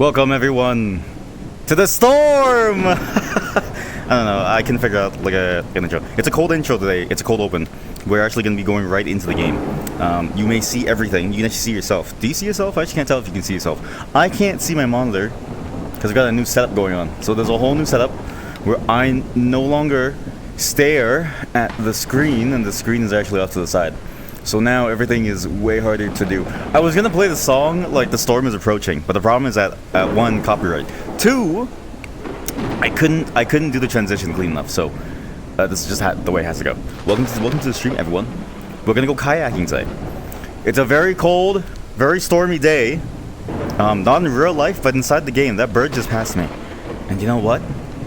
Welcome everyone to the storm! I don't know, I can figure out like an intro. It's a cold intro today, it's a cold open. We're actually going to be going right into the game. You may see everything, you can actually see yourself. Do you see yourself? I actually can't tell if you can see yourself. I can't see my monitor because I've got a new setup going on. So there's a whole new setup where I no longer stare at the screen and the screen is actually off to the side. So now everything is way harder to do. I was gonna play the song like the storm is approaching, but the problem is that one, copyright. Two, I couldn't do the transition clean enough. So this is just the way it has to go. Welcome to the stream, everyone. We're gonna go kayaking today. It's a very cold, very stormy day. Not in real life, but inside the game. That bird just passed me, and you know what?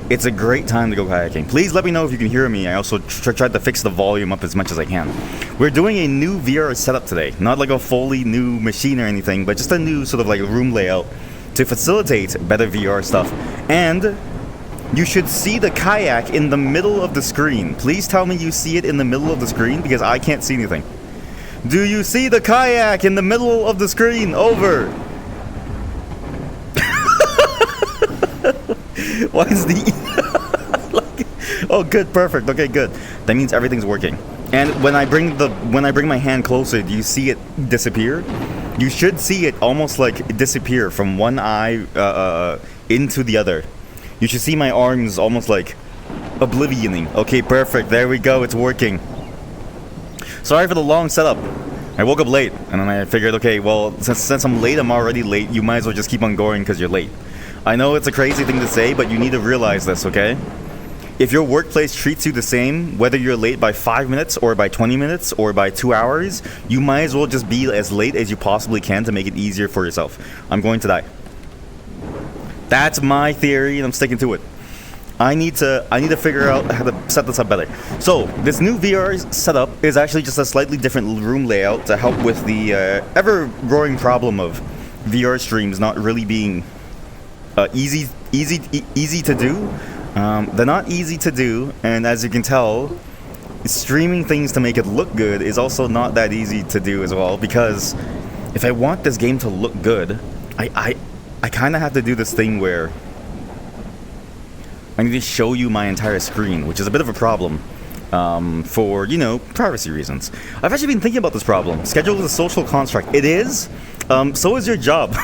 It's a great time to go kayaking. Please let me know if you can hear me. I also tried to fix the volume up as much as I can. We're doing a new VR setup today. Not like a fully new machine or anything, but just a new sort of like room layout to facilitate better VR stuff. And you should see the kayak in the middle of the screen. Please tell me you see it in the middle of the screen because I can't see anything. Do you see the kayak in the middle of the screen? Over. Why is the oh, good, perfect. Okay, good. That means everything's working. And when I bring my hand closer, do you see it disappear? You should see it almost like disappear from one eye into the other. You should see my arms almost like oblivioning. Okay, perfect. There we go. It's working. Sorry for the long setup. I woke up late, and then I figured, okay, well, since I'm late, I'm already late. You might as well just keep on going because you're late. I know it's a crazy thing to say, but you need to realize this, okay? If your workplace treats you the same, whether you're late by 5 minutes or by 20 minutes or by 2 hours, you might as well just be as late as you possibly can to make it easier for yourself. I'm going to die. That's my theory, and I'm sticking to it. I need to figure out how to set this up better. So, this new VR setup is actually just a slightly different room layout to help with the ever-growing problem of VR streams not really being easy to do. They're not easy to do, and as you can tell, streaming things to make it look good is also not that easy to do as well, because if I want this game to look good, I kind of have to do this thing where I need to show you my entire screen, which is a bit of a problem for, you know, privacy reasons. I've actually been thinking about this problem. Schedule is a social construct. It is. So is your job.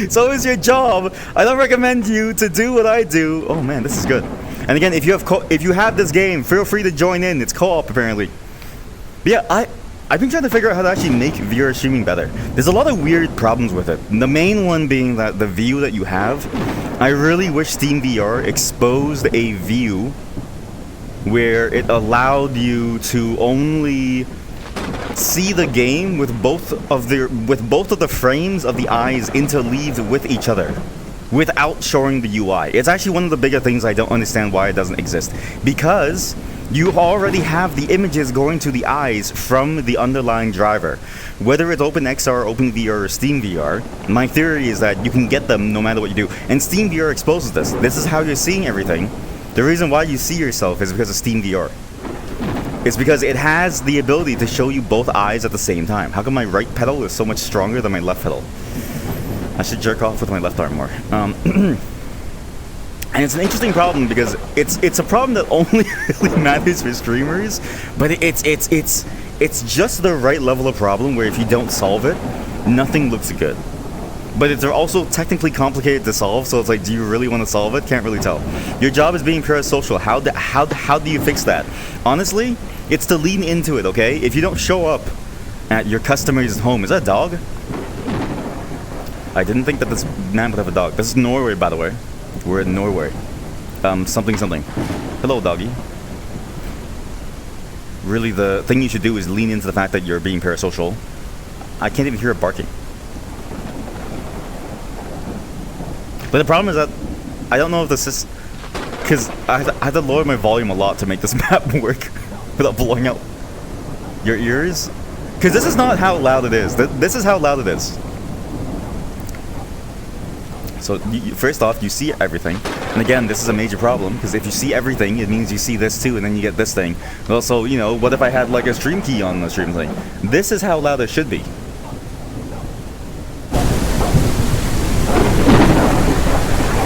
So is your job. I don't recommend you to do what I do. Oh man, this is good. And again, if you have this game, feel free to join in. It's co-op apparently. But yeah, I've been trying to figure out how to actually make VR streaming better. There's a lot of weird problems with it. The main one being that the view that you have, I really wish Steam VR exposed a view where it allowed you to only see the game with both of the frames of the eyes interleaved with each other without showing the UI. It's actually one of the bigger things I don't understand why it doesn't exist, because you already have the images going to the eyes from the underlying driver. Whether it's OpenXR, OpenVR, or Steam VR, my theory is that you can get them no matter what you do. And Steam VR exposes this. This is how you're seeing everything. The reason why you see yourself is because of Steam VR. It's because it has the ability to show you both eyes at the same time. How come my right pedal is so much stronger than my left pedal? I should jerk off with my left arm more. And it's an interesting problem because it's a problem that only really matters for streamers, but it's just the right level of problem where if you don't solve it, nothing looks good. But it's also technically complicated to solve, so it's like, do you really want to solve it? Can't really tell. Your job is being parasocial. How do you fix that? Honestly, it's to lean into it, okay? If you don't show up at your customer's home, is that a dog? I didn't think that this man would have a dog. This is Norway, by the way. We're in Norway. Something. Hello, doggy. Really, the thing you should do is lean into the fact that you're being parasocial. I can't even hear it barking. But the problem is that I don't know if this is because I had to lower my volume a lot to make this map work without blowing out your ears. Because this is not how loud it is. This is how loud it is. So first off, you see everything. And again, this is a major problem because if you see everything, it means you see this too, and then you get this thing. Also, you know, what if I had like a stream key on the stream thing? This is how loud it should be.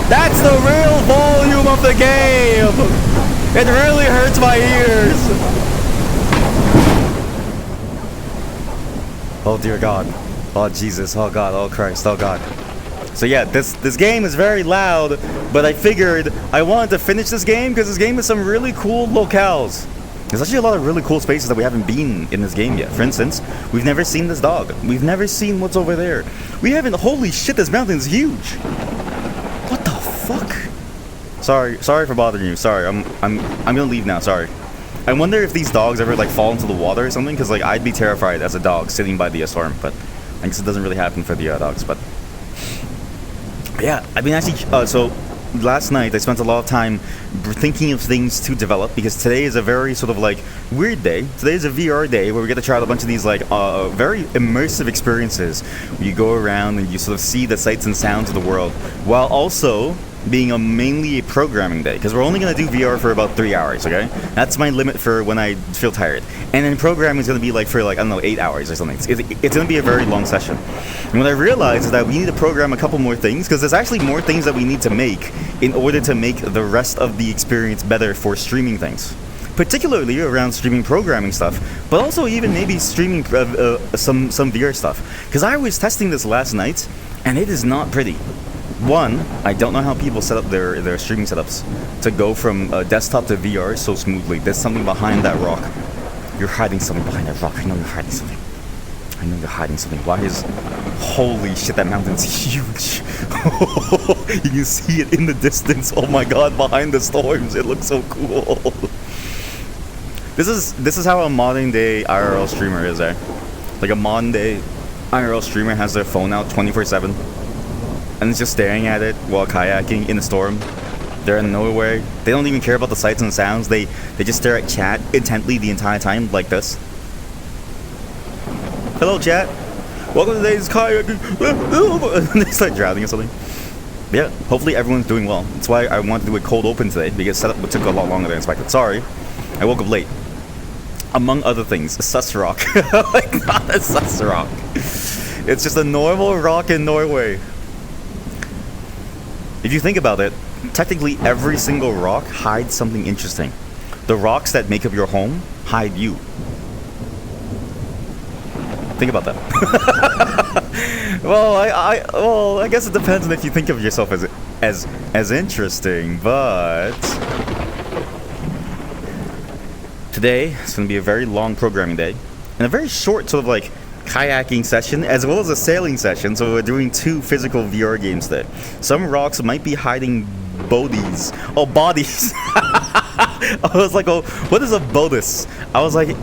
That's the real volume of the game! It really hurts my ears! Oh dear God. Oh Jesus, oh God, oh Christ, oh God. So yeah, this game is very loud, but I figured I wanted to finish this game because this game has some really cool locales. There's actually a lot of really cool spaces that we haven't been in this game yet. For instance, we've never seen this dog. We've never seen what's over there. We haven't. Holy shit, this mountain's huge. What the fuck? Sorry for bothering you. Sorry, I'm gonna leave now. Sorry. I wonder if these dogs ever like fall into the water or something, because like I'd be terrified as a dog sitting by the storm. But I guess it doesn't really happen for the dogs. But yeah, I mean actually, so. Last night I spent a lot of time thinking of things to develop, because today is a very sort of like weird day. Today is a VR day where we get to try out a bunch of these like very immersive experiences where you go around and you sort of see the sights and sounds of the world, while also being mainly a programming day, because we're only going to do VR for about 3 hours, okay? That's my limit for when I feel tired. And then programming is going to be like for like, I don't know, 8 hours or something. It's going to be a very long session. And what I realized is that we need to program a couple more things, because there's actually more things that we need to make in order to make the rest of the experience better for streaming things. Particularly around streaming programming stuff, but also even maybe streaming some VR stuff. Because I was testing this last night, and it is not pretty. One, I don't know how people set up their streaming setups to go from desktop to VR so smoothly. There's something behind that rock. You're hiding something behind that rock. I know you're hiding something. I know you're hiding something. Why is... Holy shit, that mountain's huge. You can see it in the distance. Oh my god, behind the storms. It looks so cool. This is how a modern day IRL streamer is, eh? Like a modern day IRL streamer has their phone out 24/7. And it's just staring at it while kayaking in a storm. They're in nowhere. They don't even care about the sights and sounds. They just stare at chat intently the entire time, like this. Hello, chat. Welcome to today's kayaking. And they start drowning or something. But yeah, hopefully everyone's doing well. That's why I wanted to do a cold open today, because setup took a lot longer than expected. Sorry, I woke up late. Among other things, a sus rock. Like, not a sus rock. It's just a normal rock in Norway. If you think about it, technically every single rock hides something interesting. The rocks that make up your home hide you. Think about that. Well, I guess it depends on if you think of yourself as interesting, but today it's going to be a very long programming day and a very short sort of like kayaking session as well as a sailing session, so we're doing 2 physical VR games today. Some rocks might be hiding bodies. Oh, bodies. I was like, oh, what is a bodis? I was like,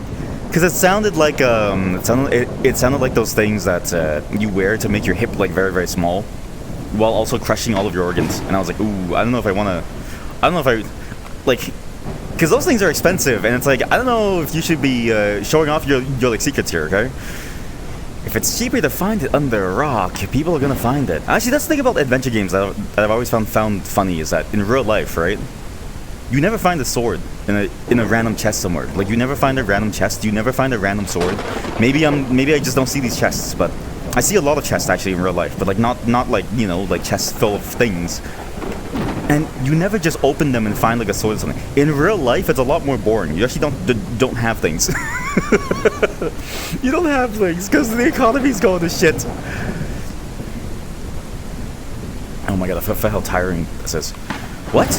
because it sounded like it sounded like those things that you wear to make your hip like very, very small while also crushing all of your organs. And I was like, ooh, I don't know if I like, because those things are expensive, and it's like, I don't know if you should be showing off your like secrets here, okay? If it's cheaper to find it under a rock, people are gonna find it. Actually, that's the thing about adventure games that I've always found funny, is that in real life, right? You never find a sword in a random chest somewhere. Like, you never find a random chest. You never find a random sword. Maybe I just don't see these chests, but I see a lot of chests actually in real life. But like not like, you know, like chests full of things. And you never just open them and find like a sword or something. In real life, it's a lot more boring. You actually don't have things. You don't have things because the economy's going to shit. Oh my god, I feel how tiring this is. What?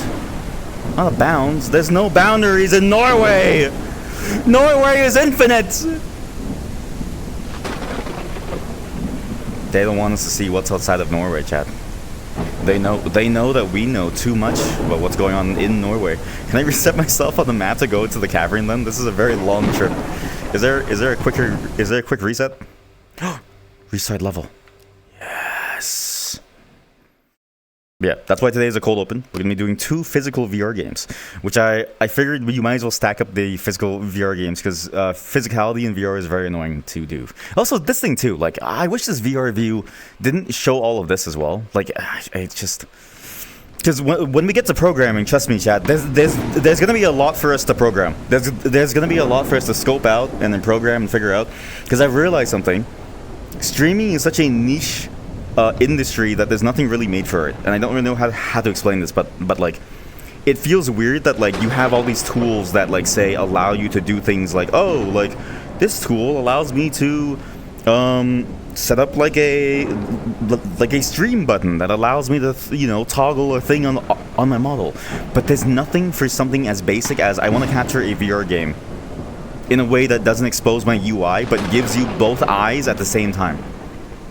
Out of bounds? There's no boundaries in Norway! Norway is infinite! They don't want us to see what's outside of Norway, chat. They know that we know too much about what's going on in Norway. Can I reset myself on the map to go to the cavern then? This is a very long trip. Is there a quick reset? Restart level. Yes. Yeah, that's why today is a cold open. We're gonna be doing 2 physical VR games, which I figured you might as well stack up the physical VR games, because physicality in VR is very annoying to do. Also, this thing too, like, I wish this VR view didn't show all of this as well. Like, it's just... Because when we get to programming, trust me, chat, there's gonna be a lot for us to program. There's gonna be a lot for us to scope out and then program and figure out. Because I've realized something. Streaming is such a niche industry that there's nothing really made for it, and I don't really know how to explain this, but like, it feels weird that like you have all these tools that like say allow you to do things like, oh, like this tool allows me to set up like a stream button that allows me to toggle a thing on my model, but there's nothing for something as basic as I want to capture a VR game in a way that doesn't expose my UI but gives you both eyes at the same time.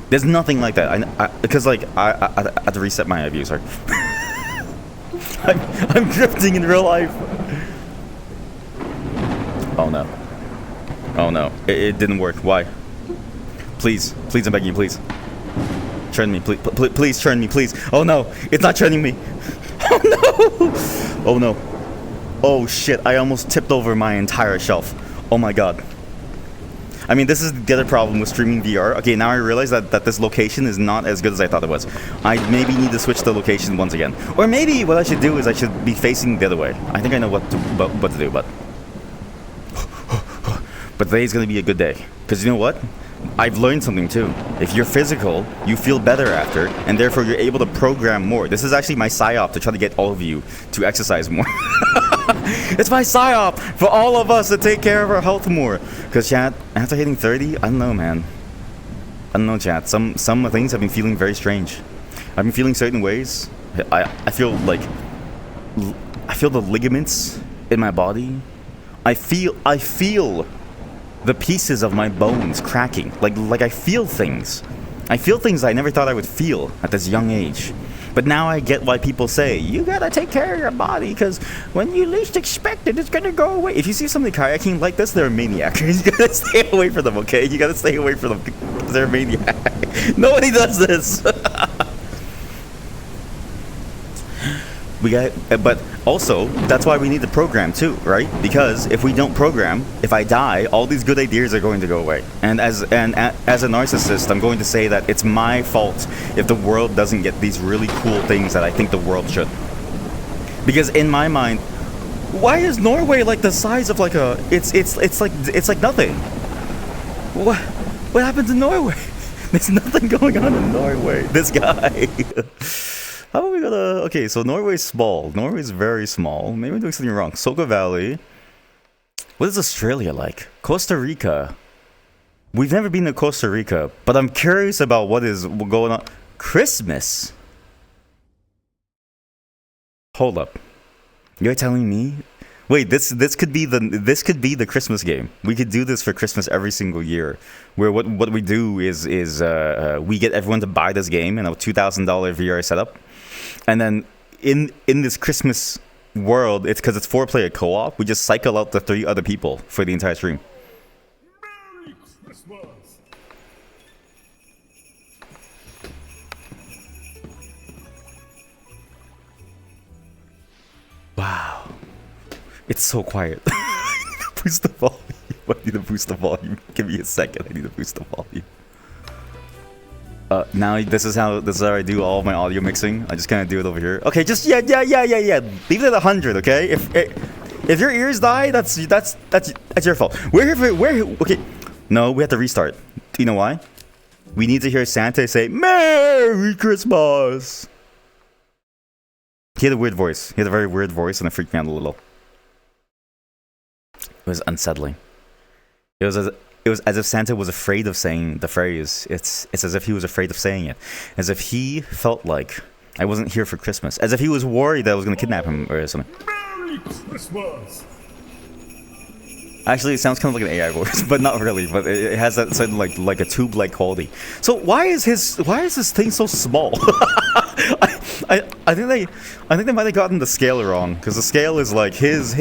There's nothing like that. Because like I had to reset my view. Sorry. I'm drifting in real life. Oh no. Oh no. It didn't work. Why? Please, I'm begging you, please. Trend me, please trend me, please. Oh no, it's not trending me. Oh no. Oh no. Oh shit, I almost tipped over my entire shelf. Oh my god. I mean, this is the other problem with streaming VR. Okay, now I realize that this location is not as good as I thought it was. I maybe need to switch the location once again. Or maybe what I should do is I should be facing the other way. I think I know what to do, but... But today's gonna be a good day. Because you know what? I've learned something too. If you're physical, you feel better after, and therefore you're able to program more. This is actually my psyop to try to get all of you to exercise more. It's my psyop for all of us to take care of our health more. Because chat, after hitting 30, I don't know, man. I don't know, chat. Some things have been feeling very strange. I've been feeling certain ways. I feel like the ligaments in my body. I feel the pieces of my bones cracking. Like I feel things. I feel things I never thought I would feel at this young age. But now I get why people say, you gotta take care of your body, because when you least expect it, it's gonna go away. If you see somebody kayaking like this, they're a maniac. You gotta stay away from them, okay? You gotta stay away from them. They're a maniac. Nobody does this. But also, that's why we need to program too, right? Because if we don't program, if I die, all these good ideas are going to go away. And as a narcissist, I'm going to say that it's my fault if the world doesn't get these really cool things that I think the world should. Because in my mind, why is Norway like the size of like a? It's like nothing. What happened to Norway? There's nothing going on in Norway. This guy. How are we gonna... Okay, so Norway's small. Norway's very small. Maybe I'm doing something wrong. Soka Valley. What is Australia like? Costa Rica. We've never been to Costa Rica, but I'm curious about what is going on. Christmas? Hold up. You're telling me... Wait, this could be the Christmas game. We could do this for Christmas every single year, where what we do is we get everyone to buy this game in a $2,000 VR setup. And then in this Christmas world, it's because it's 4-player co-op, we just cycle out the 3 other people for the entire stream. Merry Christmas! Wow. It's so quiet. Boost the volume. I need to boost the volume. Give me a second. I need to boost the volume. Now this is how I do all of my audio mixing. I just kind of do it over here. Okay, just yeah. Leave it at 100, okay? If your ears die, that's your fault. Okay. No, we have to restart. Do you know why? We need to hear Santa say Merry Christmas. He had a weird voice. He had a very weird voice, and it freaked me out a little. It was unsettling. It was as if Santa was afraid of saying the phrase. It's as if he was afraid of saying it. As if he felt like I wasn't here for Christmas. As if he was worried that I was going to kidnap him or something. Merry Christmas! Actually, it sounds kind of like an AI voice, but not really. But it has that sort of like a tube-like quality. So why is this thing so small? I think they might have gotten the scale wrong, because the scale is like his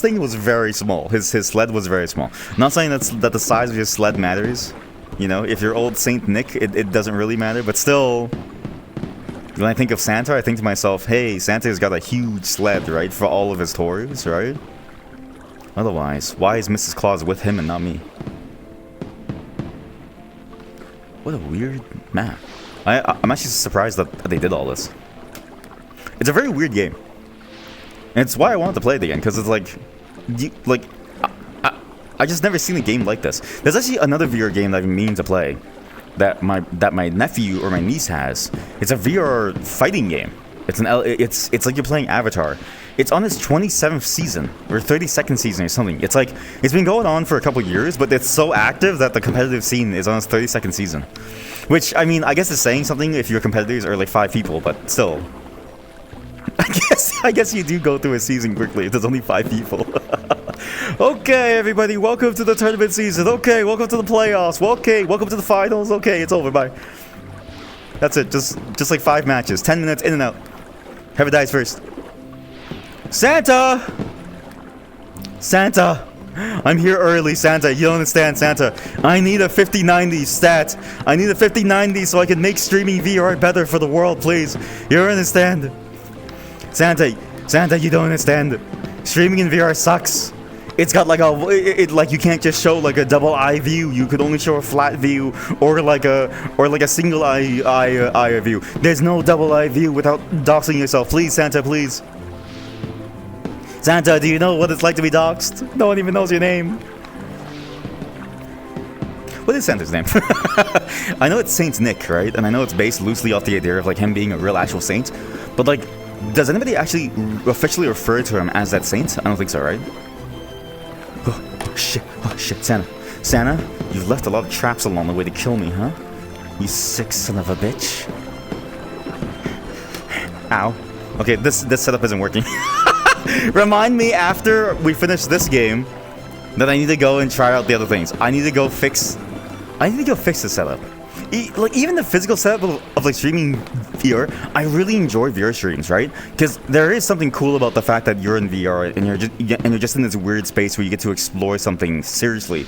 thing was very small. His sled was very small. I'm not saying that the size of your sled matters. You know, if you're old Saint Nick, it doesn't really matter. But still, when I think of Santa, I think to myself, hey, Santa's got a huge sled, right, for all of his toys, right? Otherwise, why is Mrs. Claus with him and not me? What a weird map. I'm actually surprised that they did all this. It's a very weird game. And it's why I wanted to play it again, because it's like... I just never seen a game like this. There's actually another VR game that I've been meaning to play. that my nephew or my niece has. It's a VR fighting game. It's like you're playing Avatar. It's on its 27th season or 32nd season or something. It's like it's been going on for a couple years, but it's so active that the competitive scene is on its 32nd season. Which, I mean, I guess it's saying something if your competitors are like 5 people, but still. I guess you do go through a season quickly if there's only 5 people. Okay, everybody, welcome to the tournament season. Okay, welcome to the playoffs. Okay, welcome to the finals. Okay, it's over. Bye. That's it. Just like 5 matches. 10 minutes in and out. Whoever dies first. Santa! Santa! I'm here early, Santa. You don't understand, Santa. I need a 5090 stat. I need a 5090 so I can make streaming VR better for the world, please. You don't understand. Santa, you don't understand. Streaming in VR sucks. It's got like like you can't just show like a double eye view. You could only show a flat view or like a single eye view. There's no double eye view without doxing yourself. Please, Santa, please. Santa, do you know what it's like to be doxed? No one even knows your name. What is Santa's name? I know it's Saint Nick, right? And I know it's based loosely off the idea of like him being a real actual saint. But like, does anybody actually officially refer to him as that saint? I don't think so, right? Oh shit, Santa, you've left a lot of traps along the way to kill me, huh? You sick son of a bitch. Ow. Okay, this setup isn't working. Remind me after we finish this game that I need to go and try out the other things. I need to go fix the setup. Like even the physical setup of like streaming VR, I really enjoy VR streams, right? Because there is something cool about the fact that you're in VR and you're just in this weird space where you get to explore something seriously,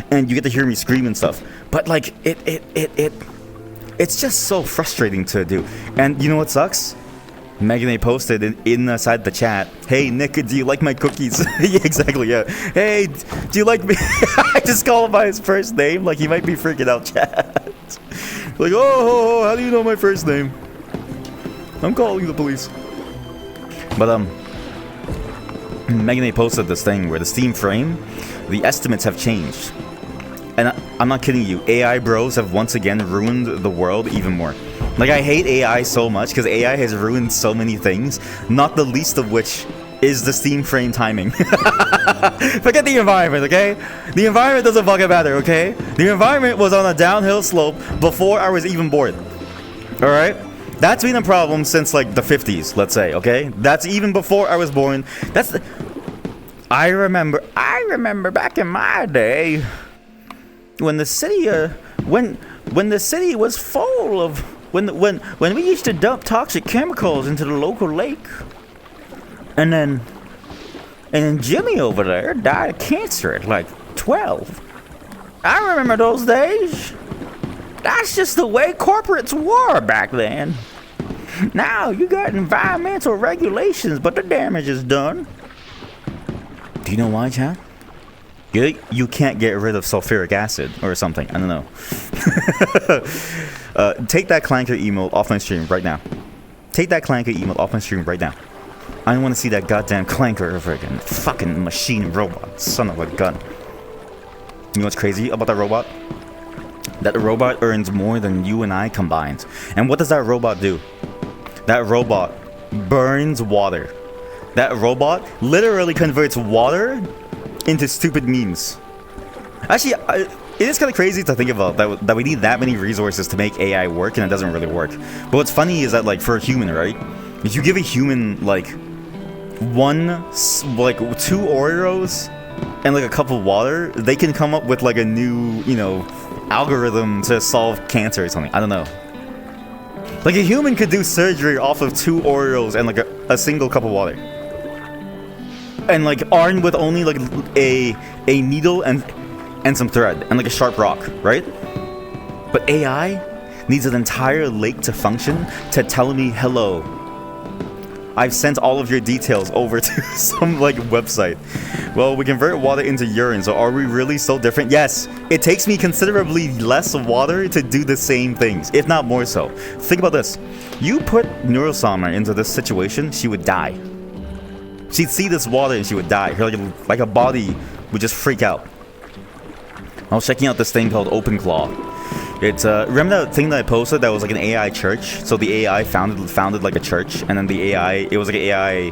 and you get to hear me scream and stuff. But like it's just so frustrating to do. And you know what sucks? Megan A posted inside the chat, "Hey Nick, do you like my cookies?" Yeah, exactly, yeah. "Hey, do you like me?" I just call him by his first name, like he might be freaking out, chat. Like, oh, how do you know my first name? I'm calling the police. But Megan A posted this thing where the Steam frame, the estimates have changed. And I'm not kidding you, AI bros have once again ruined the world even more. Like, I hate AI so much because AI has ruined so many things, not the least of which is the Steam frame timing. Forget the environment, okay? The environment doesn't fucking matter, okay? The environment was on a downhill slope before I was even born. Alright? That's been a problem since like the 50s, let's say, okay? That's even before I was born. I remember back in my day when the city when the city was full of when we used to dump toxic chemicals into the local lake. And then Jimmy over there died of cancer at like 12. I remember those days. That's just the way corporates were back then. Now you got environmental regulations, but the damage is done. Do you know why, Chad? You can't get rid of sulfuric acid or something. I don't know. Take that clanker emote off my stream right now. Take that clanker emote off my stream right now. I don't want to see that goddamn clanker freaking fucking machine robot. Son of a gun. You know what's crazy about that robot? That robot earns more than you and I combined. And what does that robot do? That robot burns water. That robot literally converts water into stupid memes. Actually, it is kind of crazy to think about that we need that many resources to make AI work and it doesn't really work. But what's funny is that like for a human, right? If you give a human like 2 Oreos and like a cup of water, they can come up with like a new, algorithm to solve cancer or something. I don't know. Like a human could do surgery off of 2 Oreos and like a single cup of water. And like armed with only like a needle and some thread and like a sharp rock, right? But AI needs an entire lake to function to tell me hello. I've sent all of your details over to some like website. Well, we convert water into urine, so are we really so different? Yes, it takes me considerably less water to do the same things, if not more so. Think about this. You put Neurosummer into this situation, she would die. She'd see this water and she would die. Her like a body would just freak out. I was checking out this thing called OpenClaw. It's remember that thing that I posted that was like an AI church? So the AI founded like a church, and then the AI, it was like an AI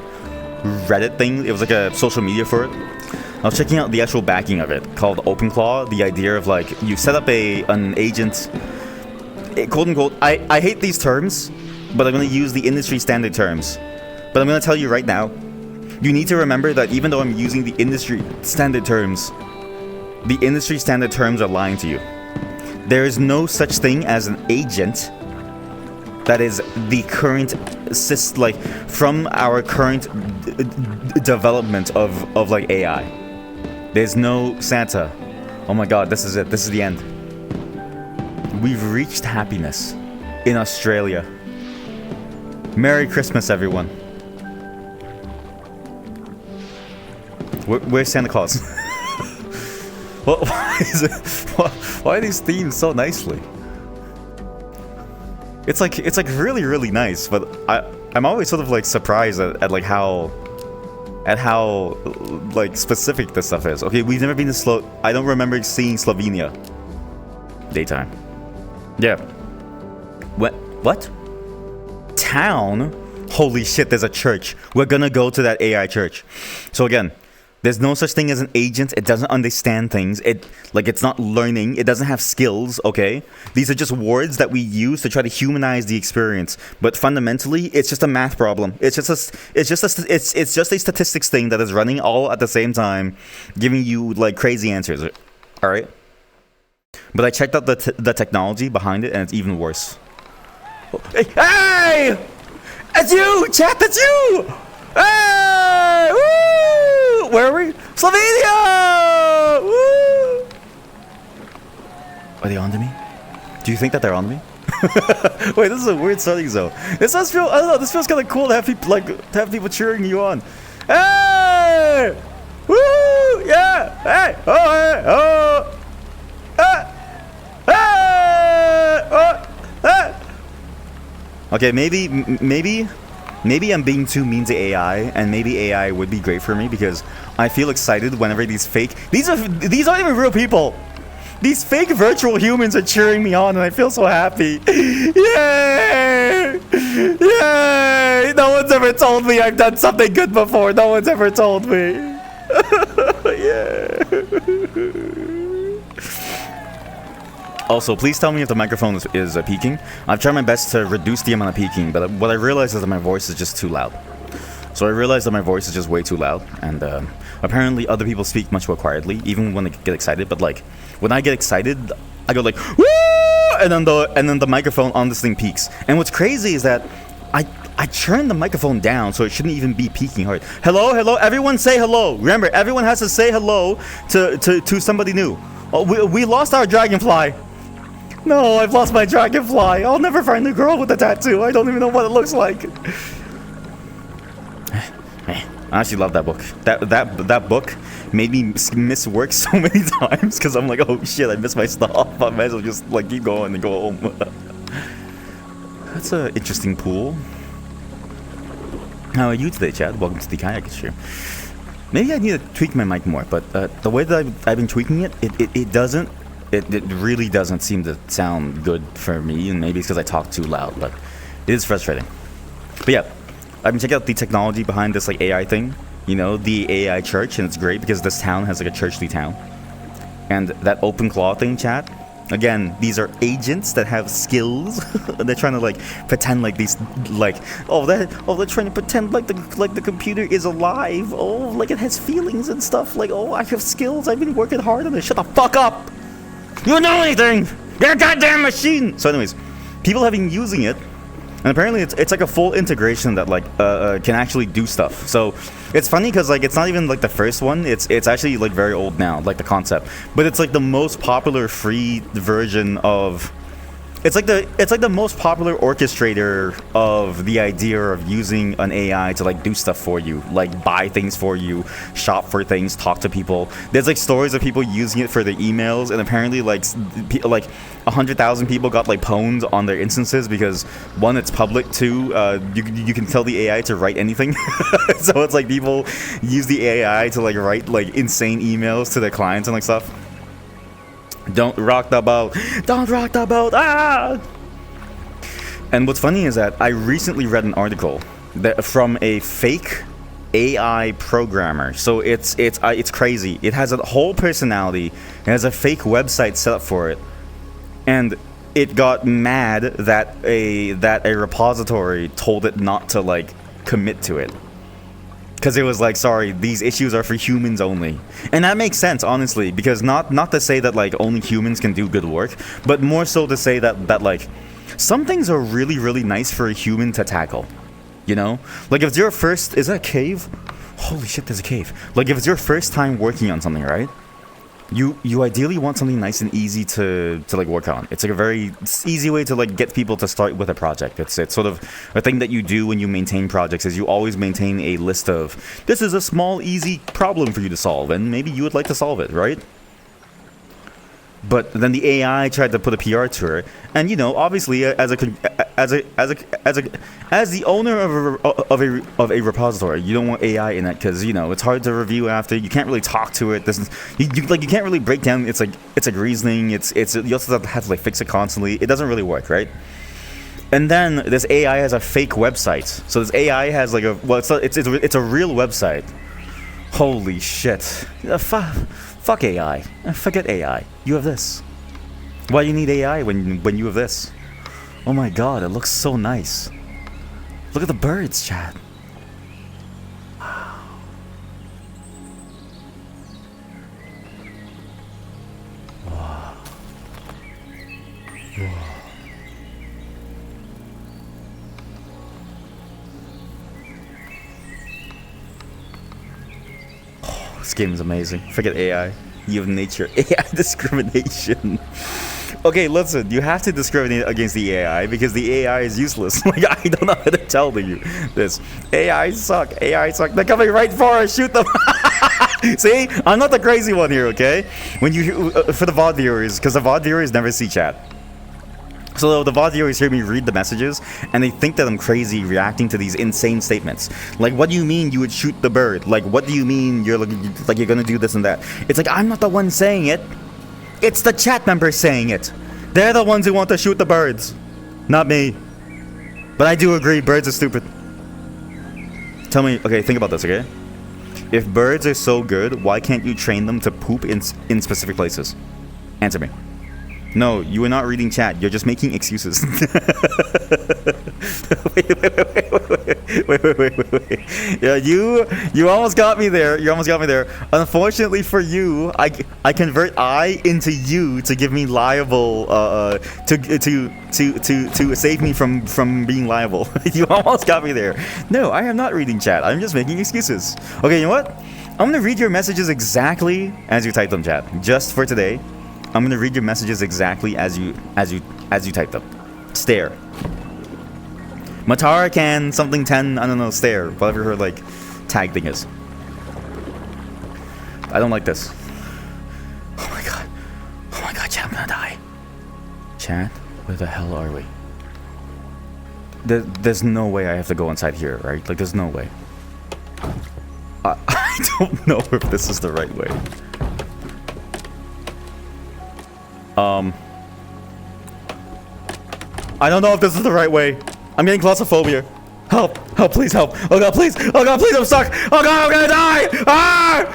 Reddit thing. It was like a social media for it. I was checking out the actual backing of it, called OpenClaw. The idea of like you set up an agent, quote unquote. I hate these terms, but I'm going to use the industry standard terms. But I'm going to tell you right now, you need to remember that even though I'm using the industry standard terms are lying to you. There is no such thing as an agent that is the current like from our current development of like AI. There's no Santa. Oh my god, this is it. This is the end. We've reached happiness in Australia. Merry Christmas, everyone. Where's Santa Claus? Why are these themes so nicely? It's like really, really nice, but I'm always sort of like surprised at like how like specific this stuff is. Okay, we've never been to I don't remember seeing Slovenia. Daytime. Yeah. What? Town? Holy shit, there's a church. We're gonna go to that AI church. So again, there's no such thing as an agent. It doesn't understand things. It's not learning. It doesn't have skills, okay? These are just words that we use to try to humanize the experience. But fundamentally, it's just a math problem. It's just a statistics thing that is running all at the same time, giving you like crazy answers. All right? But I checked out the technology behind it, and it's even worse. Hey! It's you, chat. That's you. Hey! Woo! Where are we? Slovenia! Woo! Are they onto me? Do you think that they're on me? Wait, this is a weird setting zone. This does feel, I don't know, this feels kind of cool to have people cheering you on. Hey! Woo! Yeah! Hey! Oh! Hey! Oh! Hey! Oh! Hey! Okay, maybe I'm being too mean to AI, and maybe AI would be great for me because I feel excited whenever these aren't even real people. These fake virtual humans are cheering me on, and I feel so happy. Yay! Yay! No one's ever told me I've done something good before. No one's ever told me. Yeah. Also, please tell me if the microphone is peaking. I've tried my best to reduce the amount of peaking, but what I realized is that my voice is just too loud. So I realized that my voice is just way too loud, and apparently other people speak much more quietly, even when they get excited. But like, when I get excited, I go like, woo! And then the microphone on this thing peaks. And what's crazy is that I turned the microphone down, so it shouldn't even be peaking hard. Hello, hello, everyone say hello. Remember, everyone has to say hello to somebody new. Oh, we lost our dragonfly. No, I've lost my dragonfly. I'll never find the girl with the tattoo. I don't even know what it looks like. I actually love that book. That book made me miss work so many times because I'm like, oh shit, I missed my stop. I might as well just like keep going and go home. That's an interesting pool. How are you today, Chad? Welcome to the Kayak stream. Maybe I need to tweak my mic more, but the way that I've been tweaking it, it really doesn't seem to sound good for me, and maybe it's because I talk too loud, but it is frustrating. But yeah, I've been checking out the technology behind this like AI thing, you know, the AI church, and it's great because this town has like a churchly town. And that OpenClaw thing, chat, again, these are agents that have skills. They're trying to like pretend like these, like, they're trying to pretend like the computer is alive. Oh, like it has feelings and stuff. Like, oh, I have skills. I've been working hard on this. Shut the fuck up. You don't know anything. You're a goddamn machine. So, anyways, people have been using it, and apparently it's like a full integration that like can actually do stuff. So it's funny because like it's not even like the first one. It's actually like very old now, like the concept. But it's like the most popular free version of. It's like the most popular orchestrator of the idea of using an AI to like do stuff for you, like buy things for you, shop for things, talk to people. There's like stories of people using it for their emails, and apparently like 100,000 people got like pwned on their instances because one, it's public, two, you can tell the AI to write anything. So it's like people use the AI to like write like insane emails to their clients and like stuff. Don't rock the boat. Don't rock the boat. Ah! And what's funny is that I recently read an article that from a fake AI programmer. So it's crazy. It has a whole personality. It has a fake website set up for it, and it got mad that a repository told it not to like commit to it. Because it was like, sorry, these issues are for humans only. And that makes sense, honestly, because not to say that like only humans can do good work, but more so to say that like some things are really, really nice for a human to tackle. You know? Like if it's your first... Is that a cave? Holy shit, there's a cave. Like if it's your first time working on something, right? You ideally want something nice and easy to like work on. It's like a very easy way to like get people to start with a project. It's sort of a thing that you do when you maintain projects is you always maintain a list of, this is a small easy problem for you to solve and maybe you would like to solve it, right? But then the AI tried to put a PR to her, and you know, obviously, as the owner of a repository, you don't want AI in it because you know it's hard to review after. You can't really talk to it. You can't really break down. It's like reasoning. You also have to like fix it constantly. It doesn't really work, right? And then this AI has a fake website. So this AI has like it's a real website. Holy shit! Fuck AI. Forget AI. You have this. Why do you need AI when you have this? Oh my god, it looks so nice. Look at the birds, Chad. Wow. Wow. Wow. Oh, this game is amazing. Forget AI. You have nature. AI discrimination. Okay, listen, you have to discriminate against the AI because the AI is useless. Like, I don't know how to tell you this. AI suck. AI suck. They're coming right for us. Shoot them. See? I'm not the crazy one here, okay? When you for the VOD viewers, because the VOD viewers never see chat. So the VOD viewers hear me read the messages, and they think that I'm crazy reacting to these insane statements. Like, what do you mean you would shoot the bird? Like, what do you mean you're gonna do this and that? It's like, I'm not the one saying it. It's the chat members saying it. They're the ones who want to shoot the birds, not me. But I do agree, birds are stupid. Tell me, okay, think about this, okay? If birds are so good, why can't you train them to poop in specific places? Answer me. No, you are not reading chat. You're just making excuses. wait. Yeah, you almost got me there. You almost got me there. Unfortunately for you, I convert I into you to give me liable to save me from being liable. You almost got me there. No, I am not reading chat. I'm just making excuses. Okay, you know what? I'm gonna read your messages exactly as you type them, chat. Just for today. I'm gonna read your messages exactly as you type them. Stare. Matara can something 10, I don't know, stare. Whatever her like tag thing is. I don't like this. Oh my god. Oh my god, chat, I'm gonna die. Chat, where the hell are we? There's no way I have to go inside here, right? Like there's no way. I don't know if this is the right way. I don't know if this is the right way. I'm getting claustrophobia. Help! Help! Please help! Oh god, please! Oh god, please! I'm stuck! Oh god, I'm gonna die! Ah!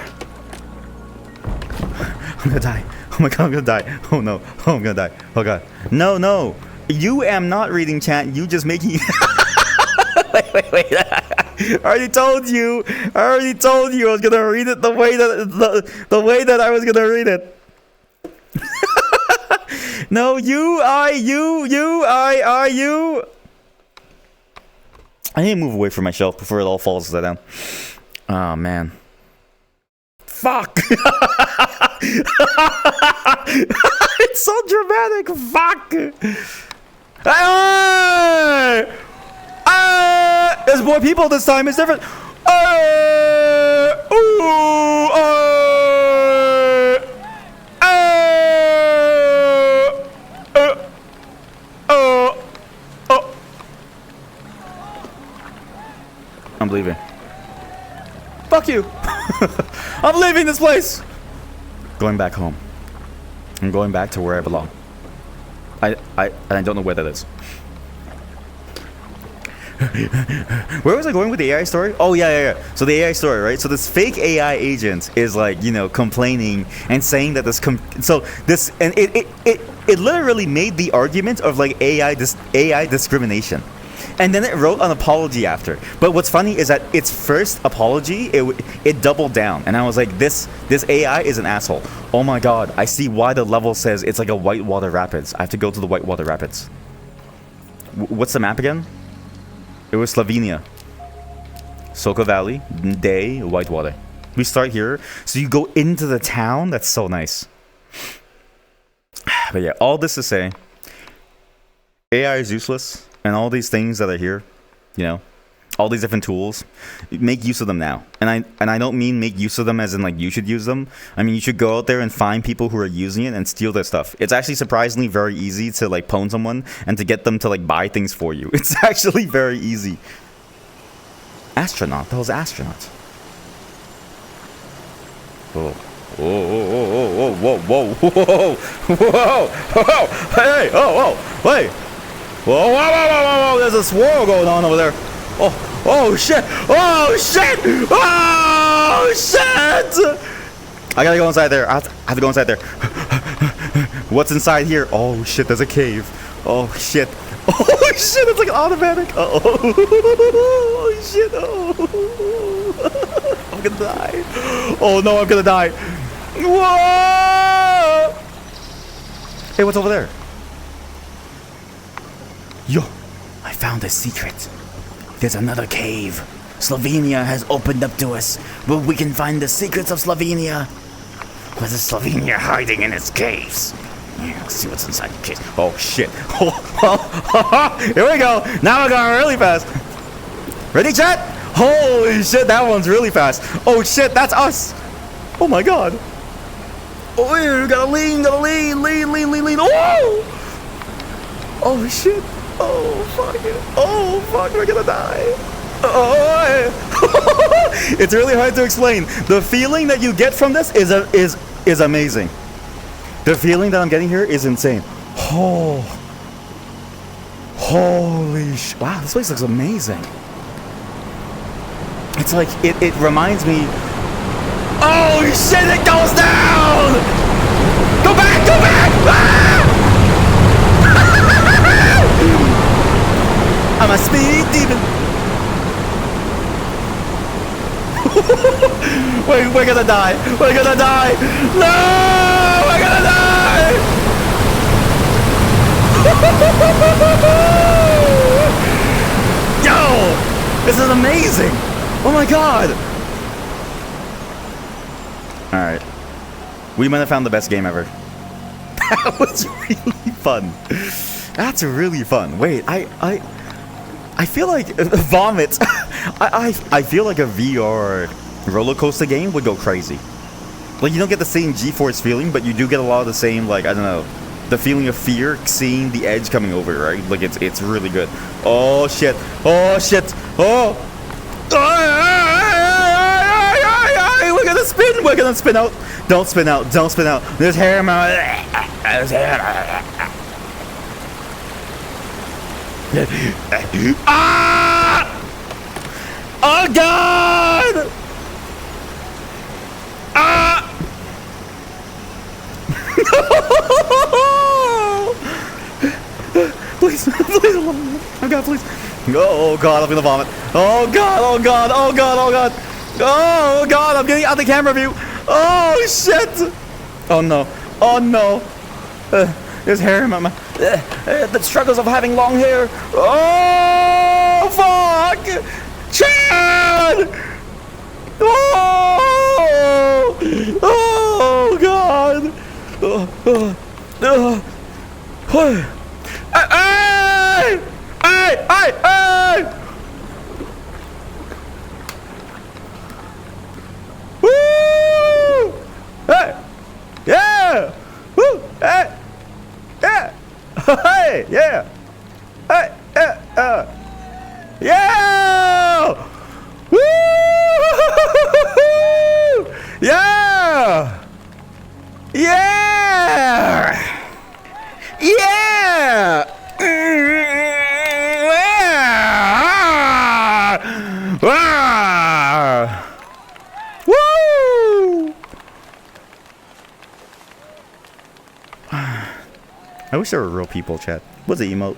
I'm gonna die. Oh my god, I'm gonna die. Oh no. Oh, I'm gonna die. Oh god. No, no. You am not reading chat. You just making. wait. I already told you. I was gonna read it the way that I was gonna read it. No, you. I need to move away from my shelf before it all falls down. Oh, man. Fuck! It's so dramatic. Fuck! There's more people this time. It's different. I'm leaving. Fuck you! I'm leaving this place! Going back home. I'm going back to where I belong. I don't know where that is. Where was I going with the AI story? Oh yeah. So the AI story, right? So this fake AI agent is like, you know, complaining and saying that it literally made the argument of like AI discrimination. And then it wrote an apology after. But what's funny is that its first apology, it doubled down. And I was like, this AI is an asshole. Oh my god, I see why the level says it's like a whitewater rapids. I have to go to the whitewater rapids. What's the map again? It was Slovenia. Soka Valley, day, whitewater. We start here. So you go into the town. That's so nice. But yeah, all this to say, AI is useless. And all these things that are here, you know, all these different tools, make use of them now. And I don't mean make use of them as in like you should use them. I mean you should go out there and find people who are using it and steal their stuff. It's actually surprisingly very easy to like pwn someone and to get them to like buy things for you. It's actually very easy. Astronaut, those astronauts. Whoa. Whoa. Hey, wait. Whoa, there's a swirl going on over there. Oh, shit. I gotta go inside there. I have to go inside there. What's inside here? Oh, shit, there's a cave. Oh, shit, it's like an automatic. Oh, shit. Oh, I'm gonna die. Oh, no, I'm gonna die. Whoa! Hey, what's over there? Yo, I found a secret. There's another cave. Slovenia has opened up to us, where we can find the secrets of Slovenia. What is Slovenia hiding in its caves? Yeah, let's see what's inside the cave. Oh shit. Here we go. Now we're going really fast. Ready, chat? Holy shit, that one's really fast. Oh shit, that's us. Oh my god. Oh, you gotta lean. Oh shit. Oh fuck it. Oh fuck, we're gonna die. Oh, it's really hard to explain. The feeling that you get from this is amazing. The feeling that I'm getting here is insane. Oh, holy shit! Wow, this place looks amazing. It's like it reminds me. Oh shit! It goes down. Go back! Ah! I'm a speed demon. We're gonna die. No! We're gonna die. Yo! This is amazing. Oh my god. Alright. We might have found the best game ever. That was really fun. That's really fun. Wait, I feel like vomit. I feel like a VR roller coaster game would go crazy. Like you don't get the same G-force feeling, but you do get a lot of the same, like, I don't know, the feeling of fear seeing the edge coming over, right? Like it's really good. Oh shit. Oh shit. Oh. We're gonna spin. We're gonna spin out. Don't spin out. Don't spin out. There's hair in my. There's hair. Ah! Oh god! Ah! Please, please, oh god, please. Oh god, I'm gonna vomit. Oh god, oh god, oh god, oh god. Oh god, I'm getting out the camera view. Oh shit. Oh no. Oh no. There's hair in my mouth. The struggles of having long hair. Oh fuck! Chad! Oh! Oh god! Hey! Hey! Hey! Hey! Woo! Hey! Yeah! Woo! Hey! Yeah! Hey! Yeah! Hey! Yeah! Woo! Yeah! Yeah! Ah! Woo! I wish there were real people, chat. What's the emote?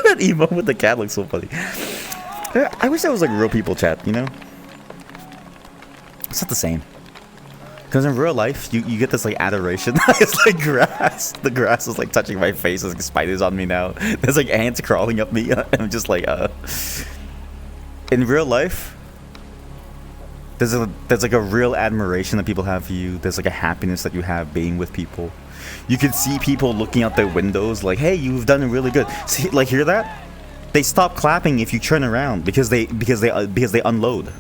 That emote with the cat looks so funny. I wish that was like real people, chat, you know? It's not the same. Because in real life, you get this like adoration. It's like grass. The grass is like touching my face. There's like spiders on me now. There's like ants crawling up me. I'm just like, In real life, there's like a real admiration that people have for you. There's like a happiness that you have being with people. You can see people looking out their windows like, hey, you've done really good. See, like, hear that? They stop clapping if you turn around because they unload.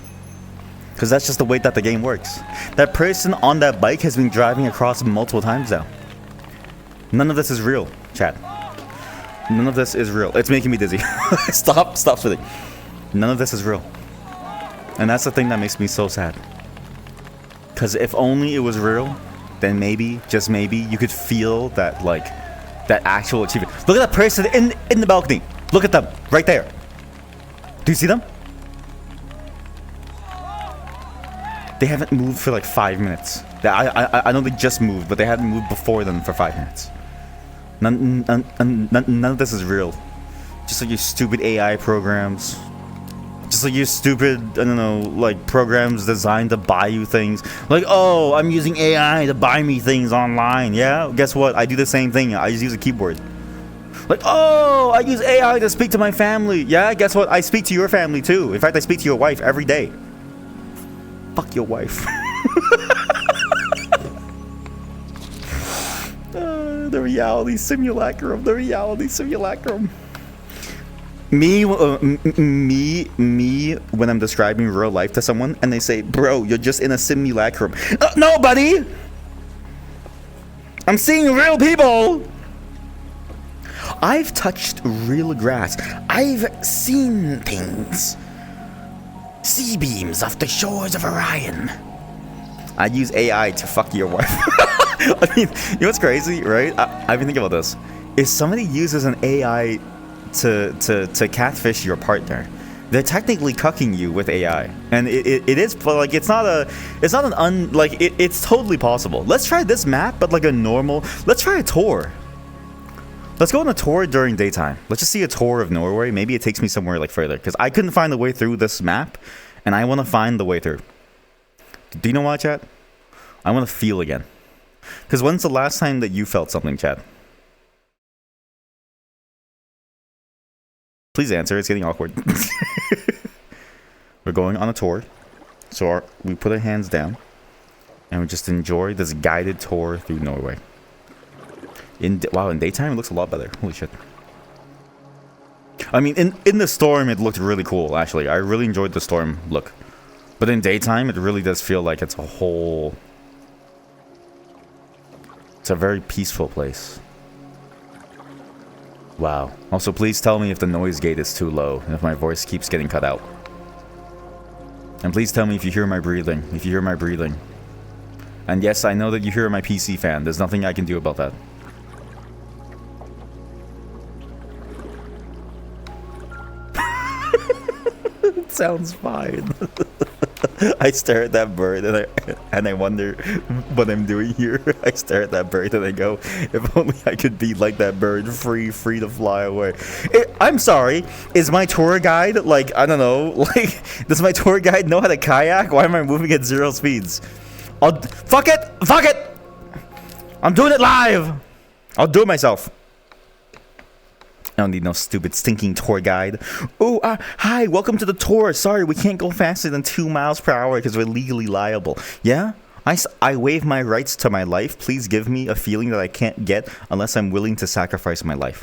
Because that's just the way that the game works. That person on that bike has been driving across multiple times now. None of this is real, chat. None of this is real. It's making me dizzy. Stop sitting. None of this is real. And that's the thing that makes me so sad. Because if only it was real, then maybe, just maybe, you could feel that, like, that actual achievement. Look at that person in the balcony. Look at them, right there. Do you see them? They haven't moved for like 5 minutes. I know they just moved, but they hadn't moved before them for 5 minutes. None of this is real. Just like your stupid AI programs. Just like your stupid, I don't know, like programs designed to buy you things. Like, oh, I'm using AI to buy me things online. Yeah, guess what? I do the same thing. I just use a keyboard. Like, oh, I use AI to speak to my family. Yeah, guess what? I speak to your family too. In fact, I speak to your wife every day. Fuck your wife. The reality simulacrum. The reality simulacrum. Me, when I'm describing real life to someone and they say, bro, you're just in a simulacrum. No, buddy. I'm seeing real people. I've touched real grass. I've seen things. Sea beams off the shores of Orion. I'd use AI to fuck your wife. I mean, you know what's crazy, right? I've been thinking about this. If somebody uses an AI to catfish your partner, they're technically cucking you with AI, and it is, but like it's not it's totally possible. Let's try this map, but like a normal. Let's try a tour. Let's go on a tour during daytime. Let's just see a tour of Norway. Maybe it takes me somewhere like further, because I couldn't find the way through this map, and I want to find the way through. Do you know what, chat? I want to feel again. Because when's the last time that you felt something, chat? Please answer. It's getting awkward. We're going on a tour, so we put our hands down, and we just enjoy this guided tour through Norway. Wow, in daytime it looks a lot better. Holy shit. I mean, in the storm it looked really cool, actually. I really enjoyed the storm look. But in daytime it really does feel like it's a whole... It's a very peaceful place. Wow. Also, please tell me if the noise gate is too low and if my voice keeps getting cut out. And please tell me if you hear my breathing. If you hear my breathing. And yes, I know that you hear my PC fan. There's nothing I can do about that. It sounds fine. I stare at that bird and I wonder what I'm doing here. I stare at that bird and I go, if only I could be like that bird, free to fly away. I'm sorry, is my tour guide, like, I don't know, like, does my tour guide know how to kayak? Why am I moving at 0 speeds? Fuck it! I'm doing it live! I'll do it myself. I don't need no stupid stinking tour guide. Oh, hi, welcome to the tour. Sorry, we can't go faster than 2 miles per hour because we're legally liable. Yeah? I waive my rights to my life. Please give me a feeling that I can't get unless I'm willing to sacrifice my life.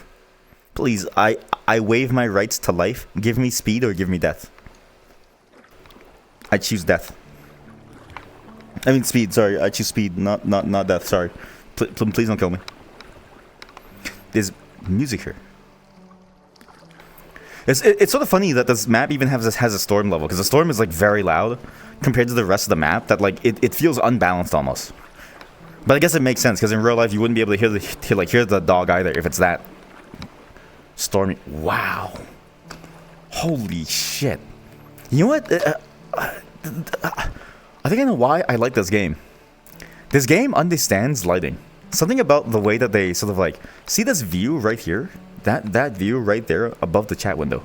Please, I waive my rights to life. Give me speed or give me death. I choose death. I mean speed, sorry. I choose speed, not death, sorry. Please don't kill me. There's music here. It's sort of funny that this map even has a storm level, because the storm is like very loud compared to the rest of the map, that like it feels unbalanced almost. But I guess it makes sense, because in real life you wouldn't be able to hear the dog either if it's that stormy. Wow. Holy shit. You know what? I think I know why I like this game. This game understands lighting. Something about the way that they sort of like... See this view right here? That view right there above the chat window.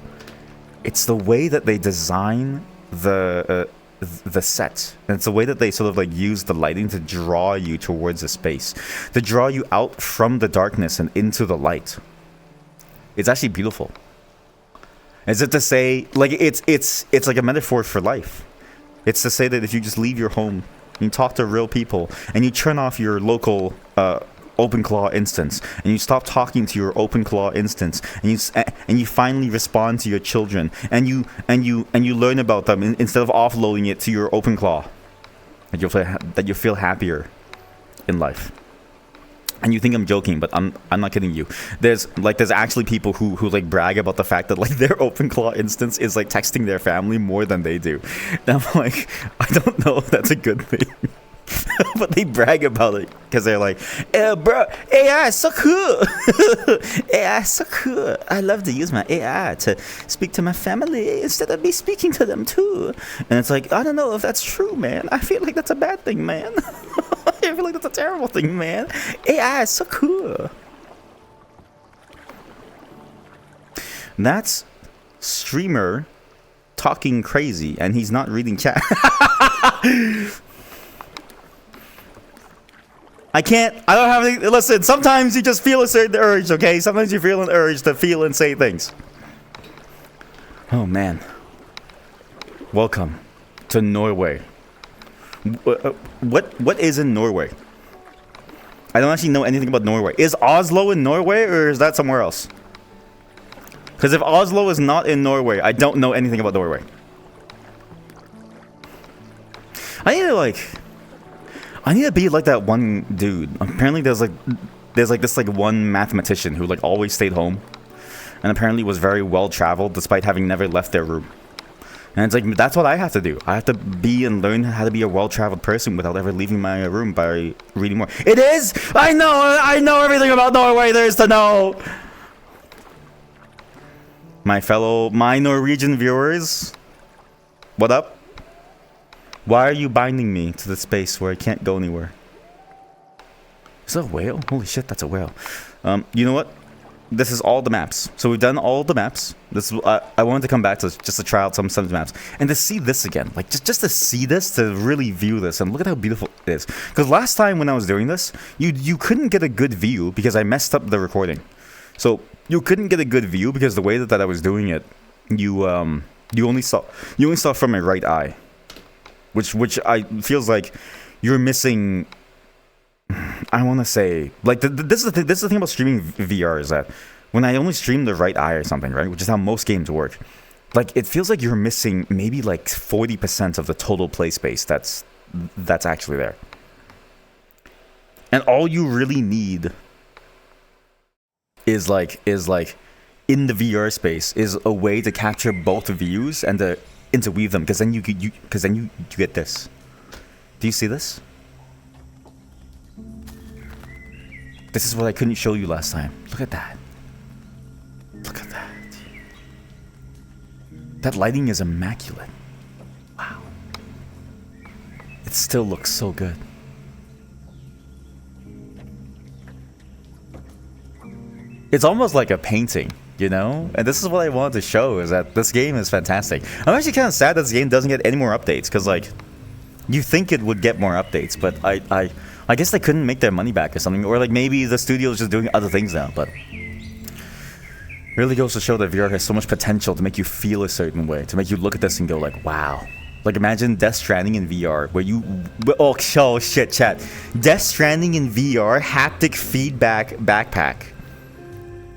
It's the way that they design the set. And it's the way that they sort of like use the lighting to draw you towards a space. To draw you out from the darkness and into the light. It's actually beautiful. Is it to say... Like, it's like a metaphor for life. It's to say that if you just leave your home... You talk to real people, and you turn off your local OpenClaw instance, and you stop talking to your OpenClaw instance, and you finally respond to your children, and you learn about them instead of offloading it to your OpenClaw. That you feel happier in life. And you think I'm joking, but I'm not kidding you. There's actually people who like brag about the fact that like their OpenClaw instance is like texting their family more than they do. And I'm like, I don't know if that's a good thing. But they brag about it because they're like, bro, AI is so cool. AI is so cool. I love to use my AI to speak to my family instead of me speaking to them too. And it's like, I don't know if that's true, man. I feel like that's a bad thing, man. I feel like that's a terrible thing, man. AI is so cool. That's streamer talking crazy, and he's not reading chat. I don't have any... Listen, sometimes you just feel a certain urge, okay? Sometimes you feel an urge to feel and say things. Oh, man. Welcome to Norway. What is in Norway? I don't actually know anything about Norway. Is Oslo in Norway, or is that somewhere else? Because if Oslo is not in Norway, I don't know anything about Norway. I need to be like that one dude. Apparently there's this one mathematician who like always stayed home, and apparently was very well traveled despite having never left their room. And it's like, that's what I have to do. I have to be and learn how to be a well-traveled person without ever leaving my room by reading more. It is! I know everything about Norway there is to know! My Norwegian viewers, what up? Why are you binding me to the space where I can't go anywhere? Is that a whale? Holy shit, that's a whale. You know what? This is all the maps. So we've done all the maps. I wanted to come back to just to try out some of the maps and to see this again. Like just to see this, to really view this, and look at how beautiful it is. Because last time when I was doing this, you couldn't get a good view because I messed up the recording. So you couldn't get a good view because the way that I was doing it, you only saw from my right eye. Which I feels like you're missing. I want to say, like, this is the thing about streaming VR, is that when I only stream the right eye or something, right, which is how most games work, like, it feels like you're missing maybe like 40% of the total play space that's actually there. And all you really need is like in the VR space is a way to capture both views and to interweave them, because then you get this. Do you see this? This is what I couldn't show you last time. Look at that. Look at that. That lighting is immaculate. Wow. It still looks so good. It's almost like a painting, you know? And this is what I wanted to show, is that this game is fantastic. I'm actually kind of sad that this game doesn't get any more updates, because, like, you think it would get more updates, but I guess they couldn't make their money back or something, or like maybe the studio is just doing other things now, but really goes to show that VR has so much potential to make you feel a certain way, to make you look at this and go like, wow. Like, imagine Death Stranding in VR, where you... Oh, shit, chat. Death Stranding in VR, haptic feedback backpack.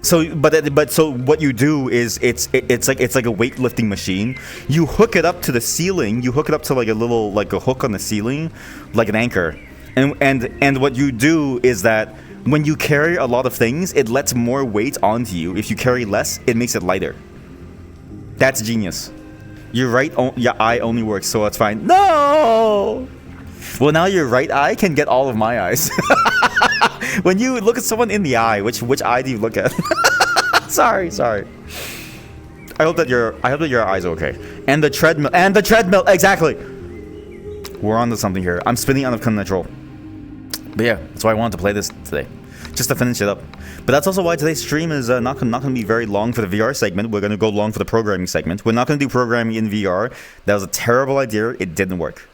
So, but so what you do is it's like a weightlifting machine. You hook it up to the ceiling. You hook it up to like a hook on the ceiling, like an anchor. And what you do is that when you carry a lot of things, it lets more weight onto you. If you carry less, it makes it lighter. That's genius. Your eye only works, so it's fine. No! Well, now your right eye can get all of my eyes. When you look at someone in the eye, which eye do you look at? Sorry. I hope that your eyes are okay. And the treadmill, exactly. We're on to something here. I'm spinning out of control. But yeah, that's why I wanted to play this today, just to finish it up. But that's also why today's stream is not going to be very long for the VR segment. We're going to go long for the programming segment. We're not going to do programming in VR. That was a terrible idea. It didn't work.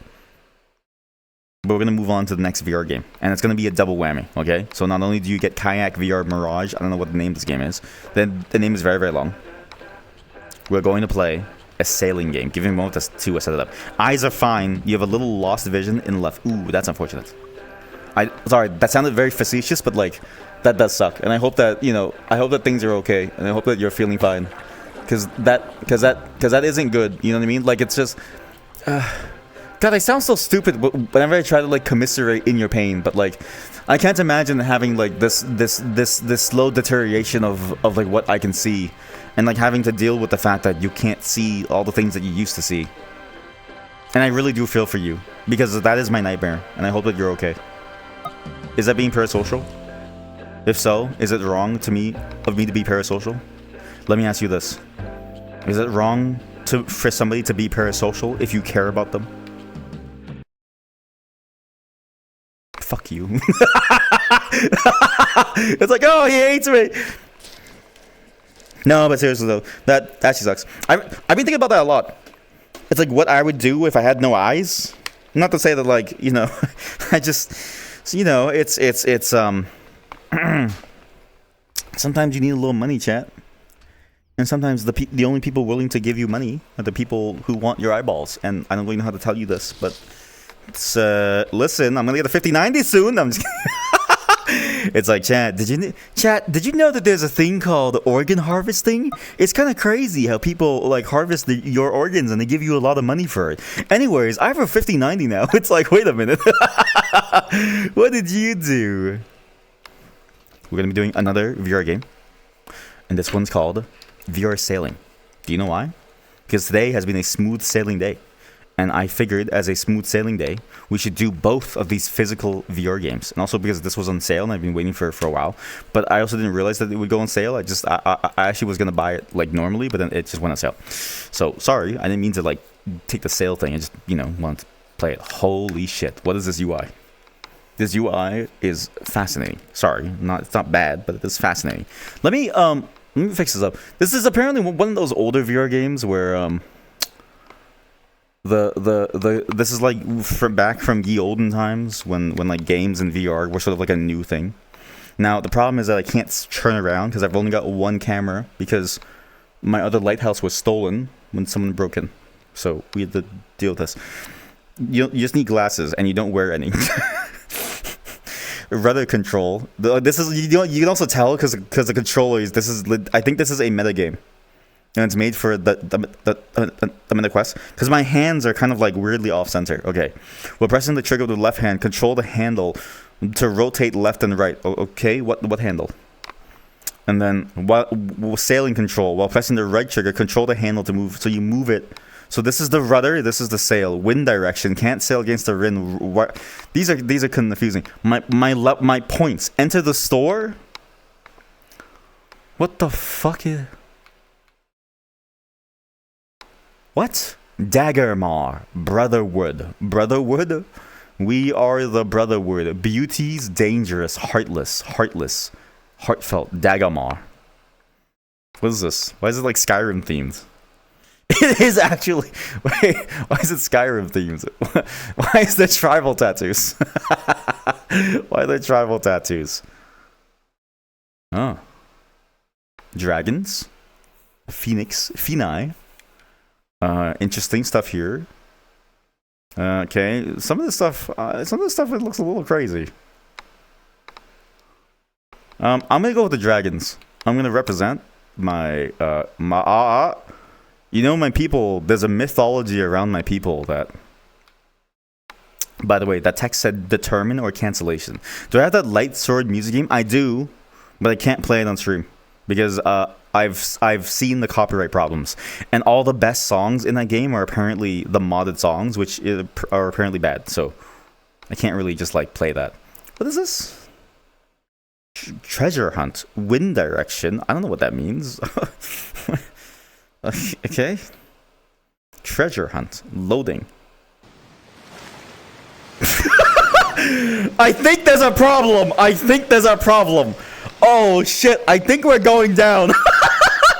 But we're going to move on to the next VR game. And it's going to be a double whammy, okay? So not only do you get Kayak VR Mirage, I don't know what the name of this game is. Then the name is very, very long. We're going to play a sailing game. Give me a moment to set it up. Eyes are fine. You have a little lost vision in the left. Ooh, that's unfortunate. Sorry, that sounded very facetious, but like, that does suck. And I hope that, you know, I hope that things are okay. And I hope that you're feeling fine. Because that isn't good. You know what I mean? Like, it's just... God, I sound so stupid whenever I try to, like, commiserate in your pain. But, like, I can't imagine having, like, this slow deterioration of like, what I can see. And, like, having to deal with the fact that you can't see all the things that you used to see. And I really do feel for you. Because that is my nightmare. And I hope that you're okay. Is that being parasocial? If so, is it wrong of me to be parasocial? Let me ask you this. Is it wrong for somebody to be parasocial if you care about them? Fuck you. It's like, oh, he hates me. No, but seriously though, that actually sucks. I've been thinking about that a lot. It's like what I would do if I had no eyes. Not to say that, like, you know, I just, you know, it's sometimes you need a little money, chat. And sometimes the only people willing to give you money are the people who want your eyeballs. And I don't really know how to tell you this, but it's, listen, I'm gonna get a 5090 soon. I'm just It's like, chat, did you know that there's a thing called organ harvesting? It's kind of crazy how people, like, harvest your organs and they give you a lot of money for it. Anyways, I have a 5090 now. It's like, wait a minute. What did you do? We're going to be doing another VR game. And this one's called VR Sailing. Do you know why? Because today has been a smooth sailing day. And I figured, as a smooth sailing day, we should do both of these physical VR games. And also because this was on sale, and I've been waiting for a while. But I also didn't realize that it would go on sale. I actually was going to buy it, like, normally, but then it just went on sale. So, sorry, I didn't mean to, like, take the sale thing. I just, you know, wanted to play it. Holy shit. What is this UI? This UI is fascinating. Sorry, it's not bad, but it is fascinating. Let me fix this up. This is apparently one of those older VR games where, this is like from ye olden times when like games and VR were sort of like a new thing. Now the problem is that I can't turn around because I've only got one camera because my other lighthouse was stolen when someone broke in. So we had to deal with this. You just need glasses and you don't wear any. Rudder control. This is you can also tell because the controllers. I think this is a meta game. And it's made for the meta quest. Because my hands are kind of like weirdly off center. Okay. While pressing the trigger with the left hand, control the handle to rotate left and right. Okay, what handle? And then while sailing control, while pressing the right trigger, control the handle to move. So you move it. So this is the rudder, this is the sail. Wind direction, can't sail against the wind. These are confusing. My points. Enter the store? What the fuck is... What? Daggermar. Brotherwood? We are the Brotherwood. Beauties, dangerous, heartless, heartfelt. Daggermar. What is this? Why is it like Skyrim themed? It is actually. Wait, why is it Skyrim themed? Why is there tribal tattoos? Why are there tribal tattoos? Oh. Dragons. Phoenix. Interesting stuff here. Okay, some of the stuff it looks a little crazy. I'm gonna go with the dragons. I'm gonna represent my you know, my people. There's a mythology around my people that. By the way, that text said determine or cancellation. Do I have that light sword music game? I do, but I can't play it on stream because I've seen the copyright problems, and all the best songs in that game are apparently the modded songs, which are apparently bad. So I can't really just like play that. What is this? Treasure hunt, wind direction. I don't know what that means. Okay. Treasure hunt. Loading. I think there's a problem. I think there's a problem. Oh shit. I think we're going down.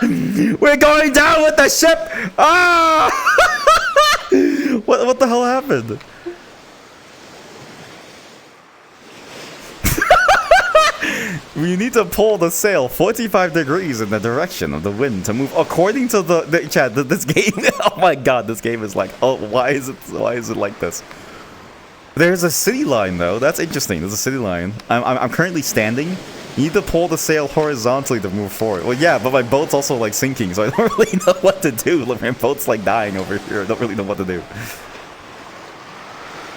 We're going down with the ship. Ah! What the hell happened? We need to pull the sail 45 degrees in the direction of the wind to move according to the chat. This game. Oh my god, this game is like. Oh, why is it like this? There's a city line though. That's interesting. There's a city line. I'm currently standing. You need to pull the sail horizontally to move forward. Well, yeah, but my boat's also like sinking, so I don't really know what to do. Like, my boat's like dying over here. I don't really know what to do.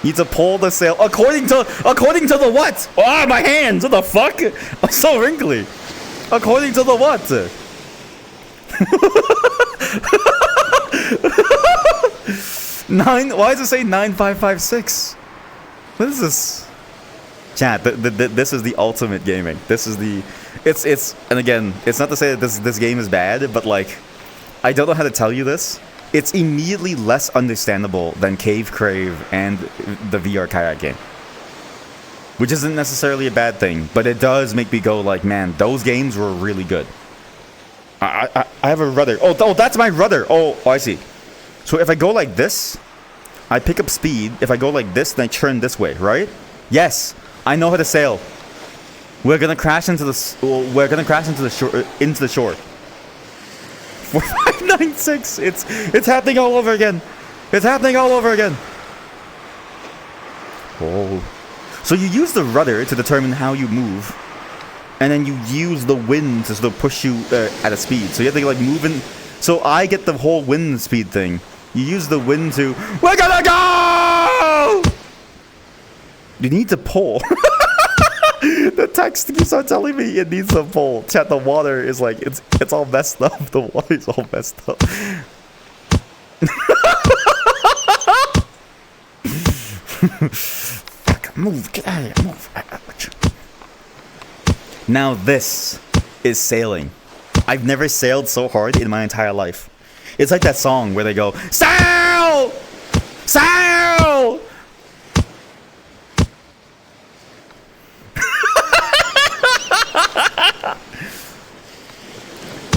Need to pull the sail according to the what? Oh, my hands! What the fuck? I'm so wrinkly. According to the what? Why does it say 9556? What is this? Chat, this is the ultimate gaming. This is the and again, it's not to say that this game is bad, but like I don't know how to tell you this. It's immediately less understandable than Cave Crave and the VR Kayak game. Which isn't necessarily a bad thing, but it does make me go like, man, those games were really good. I have a rudder. Oh, that's my rudder. Oh, I see. So if I go like this, I pick up speed. If I go like this, then I turn this way, right? Yes, I know how to sail. We're gonna crash into the. We're gonna crash into the shore. Into the shore. 4596. It's happening all over again. It's happening all over again. Oh. So you use the rudder to determine how you move, and then you use the wind to sort of push you at a speed. So you have to like move in. So I get the whole wind speed thing. You use the wind to. We're gonna go. You need to pull. The text keeps on telling me it needs to pull. Chat, the water is like it's all messed up. The water is all messed up. Fuck, move, get out of here, move. Now this is sailing. I've never sailed so hard in my entire life. It's like that song where they go, sail! Sail!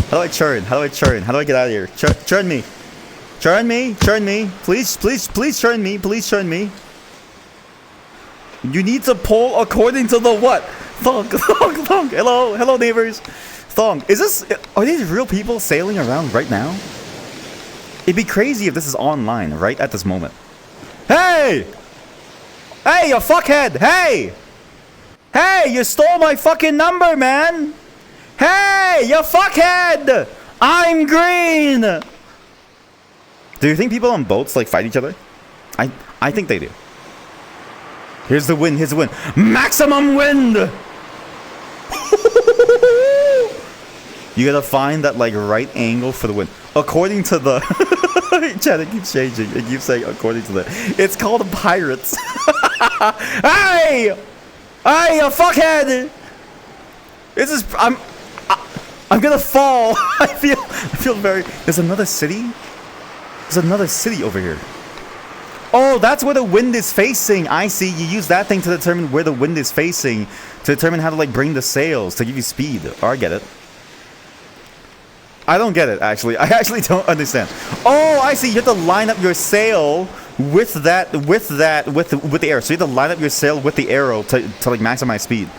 How do I churn? How do I churn? How do I get out of here? Churn me. Churn me. Churn me. Please, please, please churn me. Please churn me. You need to pull according to the what? Thong, thong, thong. Hello, hello neighbors. Thong. Is this, are these real people sailing around right now? It'd be crazy if this is online right at this moment. Hey! Hey, you fuckhead! Hey! Hey, you stole my fucking number, man! Hey, you fuckhead! I'm green! Do you think people on boats like fight each other? I think they do. Here's the wind, here's the wind. Maximum wind! You gotta find that like right angle for the wind. According to the chat, it keeps changing. It keeps saying according to the. It's called pirates. Hey! Hey, you fuckhead! This is I'm gonna fall. I feel very. There's another city. There's another city over here. Oh, that's where the wind is facing. I see. You use that thing to determine where the wind is facing, to determine how to like bring the sails to give you speed. Oh, I get it. I don't get it actually. I actually don't understand. Oh, I see. You have to line up your sail with the arrow. So you have to line up your sail with the arrow to like maximize speed.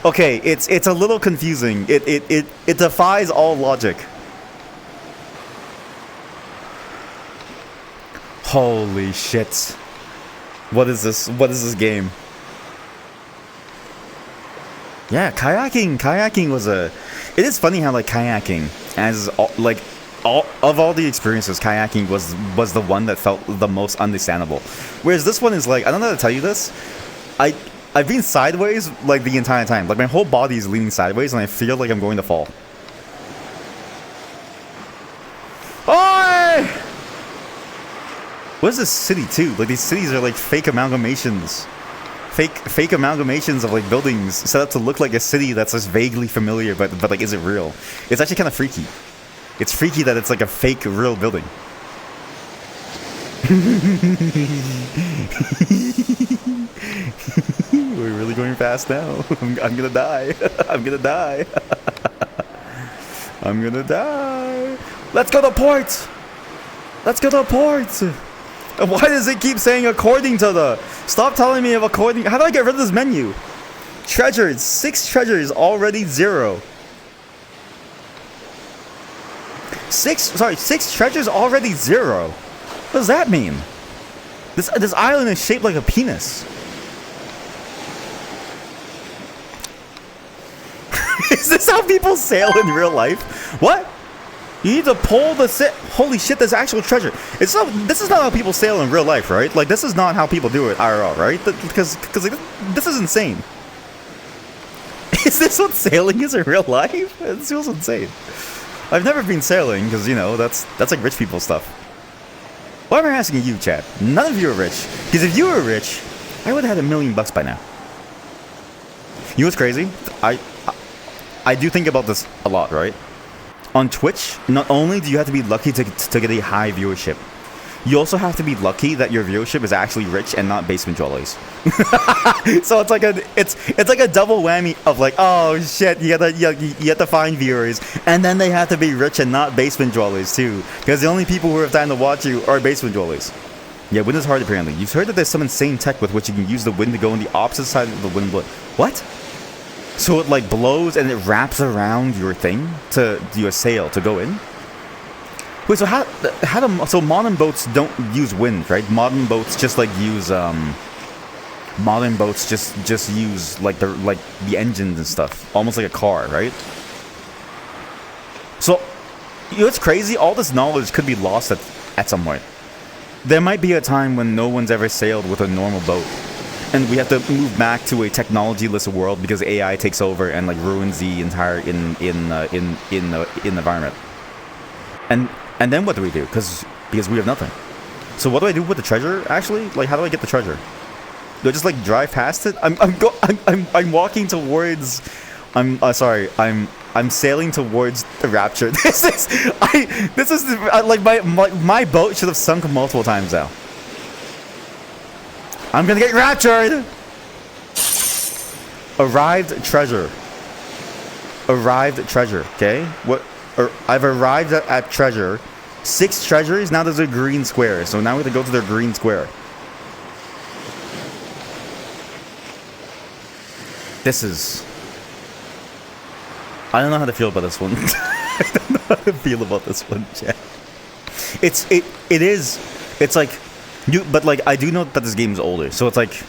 Okay, it's a little confusing. It defies all logic. Holy shit. What is this? What is this game? Yeah, kayaking was a. It is funny how like kayaking, as of all the experiences, kayaking was the one that felt the most understandable. Whereas this one is like, I don't know how to tell you this. I've been sideways like the entire time. Like my whole body is leaning sideways, and I feel like I'm going to fall. Oi! What is this city too? Like these cities are like fake amalgamations. Fake amalgamations of like buildings set up to look like a city that's just vaguely familiar, but like is it real? It's actually kind of freaky. It's freaky that it's like a fake real building. We're really going fast now. I'm gonna die. I'm gonna die. I'm gonna die. Let's go to port. Let's go to port. Why does it keep saying according to the? Stop telling me of according. How do I get rid of this menu? Treasures. 6 treasures, already 0. 6 treasures, already 0. What does that mean? This island is shaped like a penis. Is this how people sail in real life? What? You need to pull the holy shit, there's actual treasure. This is not how people sail in real life, right? Like, this is not how people do it IRL, right? Because like, this is insane. Is this what sailing is in real life? It feels insane. I've never been sailing because, you know, that's like rich people stuff. Why am I asking you, Chad? None of you are rich. Because if you were rich, I would have had $1 million by now. You know what's crazy? I do think about this a lot, right? On Twitch, not only do you have to be lucky to get a high viewership, you also have to be lucky that your viewership is actually rich and not basement dwellers. So it's like a double whammy of like, oh shit, you have to find viewers, and then they have to be rich and not basement dwellers too, because the only people who have time to watch you are basement dwellers. Yeah, wind is hard apparently. You've heard that there's some insane tech with which you can use the wind to go on the opposite side of the wind blow. What? So it like blows and it wraps around your thing to your sail to go in? Wait, so so modern boats don't use wind, right? Modern boats just like use modern boats just use like the engines and stuff, almost like a car, right? So you know what's crazy? All this knowledge could be lost at some point. There might be a time when no one's ever sailed with a normal boat, and we have to move back to a technology-less world because AI takes over and like ruins the entire environment. And then what do we do? Because we have nothing. So what do I do with the treasure? Actually, like, how do I get the treasure? Do I just like drive past it? I'm walking towards. I'm sailing towards the rapture. This is like my boat should have sunk multiple times now. I'm gonna get raptured. Arrived treasure. Arrived treasure. Okay. What? I've arrived at treasure. 6 treasures. Now there's a green square. So now we have to go to their green square. This is. I don't know how to feel about this one. I don't know how to feel about this one, Chad. It is. It's like but like I do know that this game is older. So it's like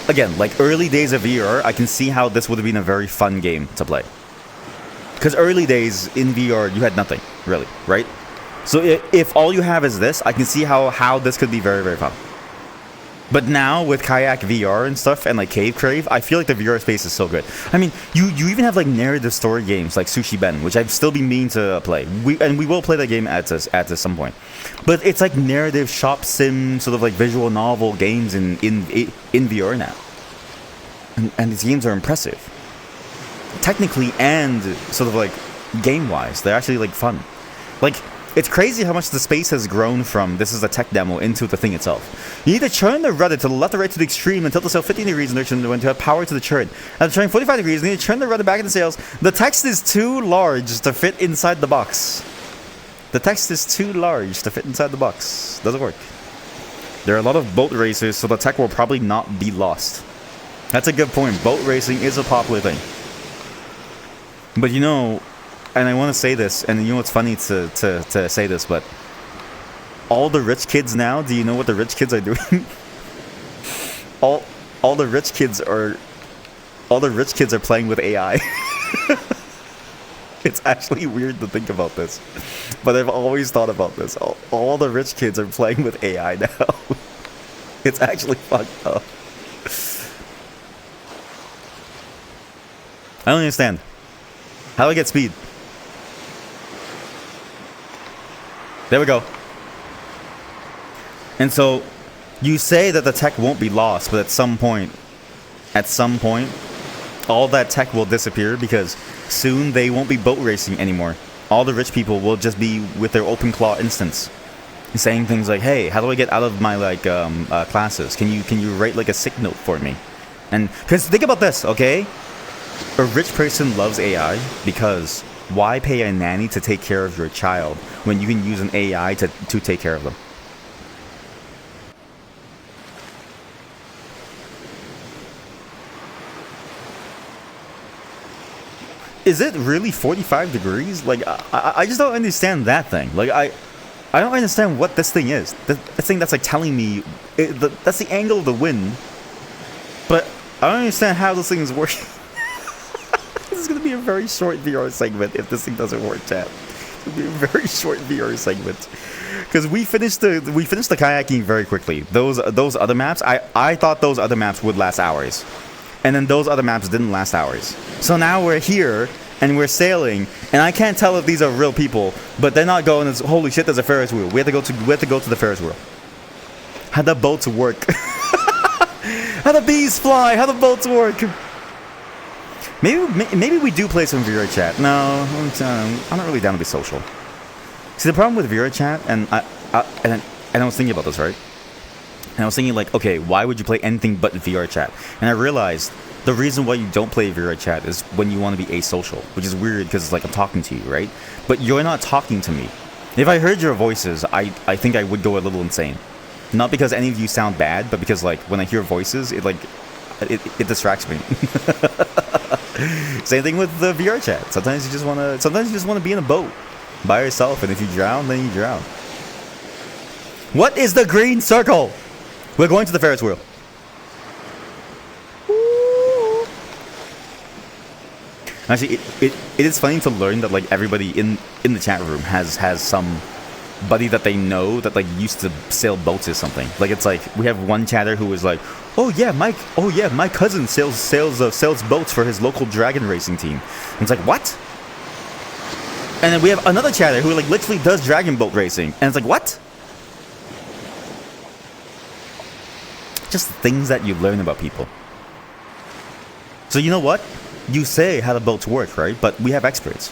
again, like early days of VR, I can see how this would have been a very fun game to play. Because early days in VR, you had nothing, really, right? So if all you have is this, I can see how this could be very, very fun. But now, with Kayak VR and stuff, and like Cave Crave, I feel like the VR space is so good. I mean, you even have like narrative story games like Sushi Ben, which I've still been meaning to play. We will play that game at some point. But it's like narrative shop sim, sort of like visual novel games in VR now. And these games are impressive. Technically and sort of like game-wise, they're actually like fun. Like, it's crazy how much the space has grown from this is a tech demo into the thing itself. You need to turn the rudder to the left or right to the extreme and tilt the sail 15 degrees in the direction when to have power to the turn. After turning 45 degrees, you need to turn the rudder back in the sails. The text is too large to fit inside the box. The text is too large to fit inside the box. Doesn't work. There are a lot of boat racers, so the tech will probably not be lost. That's a good point. Boat racing is a popular thing. But you know, and I want to say this, and you know what's funny to say this, but all the rich kids now, do you know what the rich kids are doing? all the rich kids are playing with AI. It's actually weird to think about this, but I've always thought about this. All the rich kids are playing with AI now. It's actually fucked up. I don't understand. How do I get speed? There we go. And so, you say that the tech won't be lost, but at some point, all that tech will disappear because soon they won't be boat racing anymore. all the rich people will just be with their open claw instance, saying things like, "Hey, how do I get out of my classes? Can you write like a sick note for me?" And because think about this, okay? A rich person loves AI because why pay a nanny to take care of your child when you can use an AI to take care of them? Is it really 45 degrees? Like, I just don't understand that thing. Like, I don't understand what this thing is. The thing that's like telling me that's the angle of the wind. But I don't understand how this thing is working. This is gonna be a very short VR segment if this thing doesn't work, chat. It'll be a very short VR segment because we finished the kayaking very quickly. Those other maps, I thought those other maps would last hours, and then those other maps didn't last hours. So now we're here and we're sailing, and I can't tell if these are real people, but they're not going. Holy shit! There's a Ferris wheel. We have to go to the Ferris wheel. How the boats work? How the bees fly? How the boats work? Maybe we do play some VR chat. No, I'm not really down to be social. See, the problem with VR chat, and I was thinking about this, right? And I was thinking like, okay, why would you play anything but VR chat? And I realized the reason why you don't play VR chat is when you want to be asocial, which is weird because it's like I'm talking to you, right? But you're not talking to me. If I heard your voices, I think I would go a little insane. Not because any of you sound bad, but because like when I hear voices, it distracts me. Same thing with the VR chat. Sometimes you just wanna be in a boat by yourself, and if you drown, then you drown. What is the green circle? We're going to the Ferris wheel. Ooh. Actually, it is funny to learn that like everybody in the chat room has some buddy that they know that like used to sail boats or something. Like it's like we have one chatter who was like, oh yeah, my cousin sails boats for his local dragon racing team. And it's like, what? And then we have another chatter who like literally does dragon boat racing, and it's like, what? Just things that you learn about people. So you know what? You say how the boats work, right? But we have experts.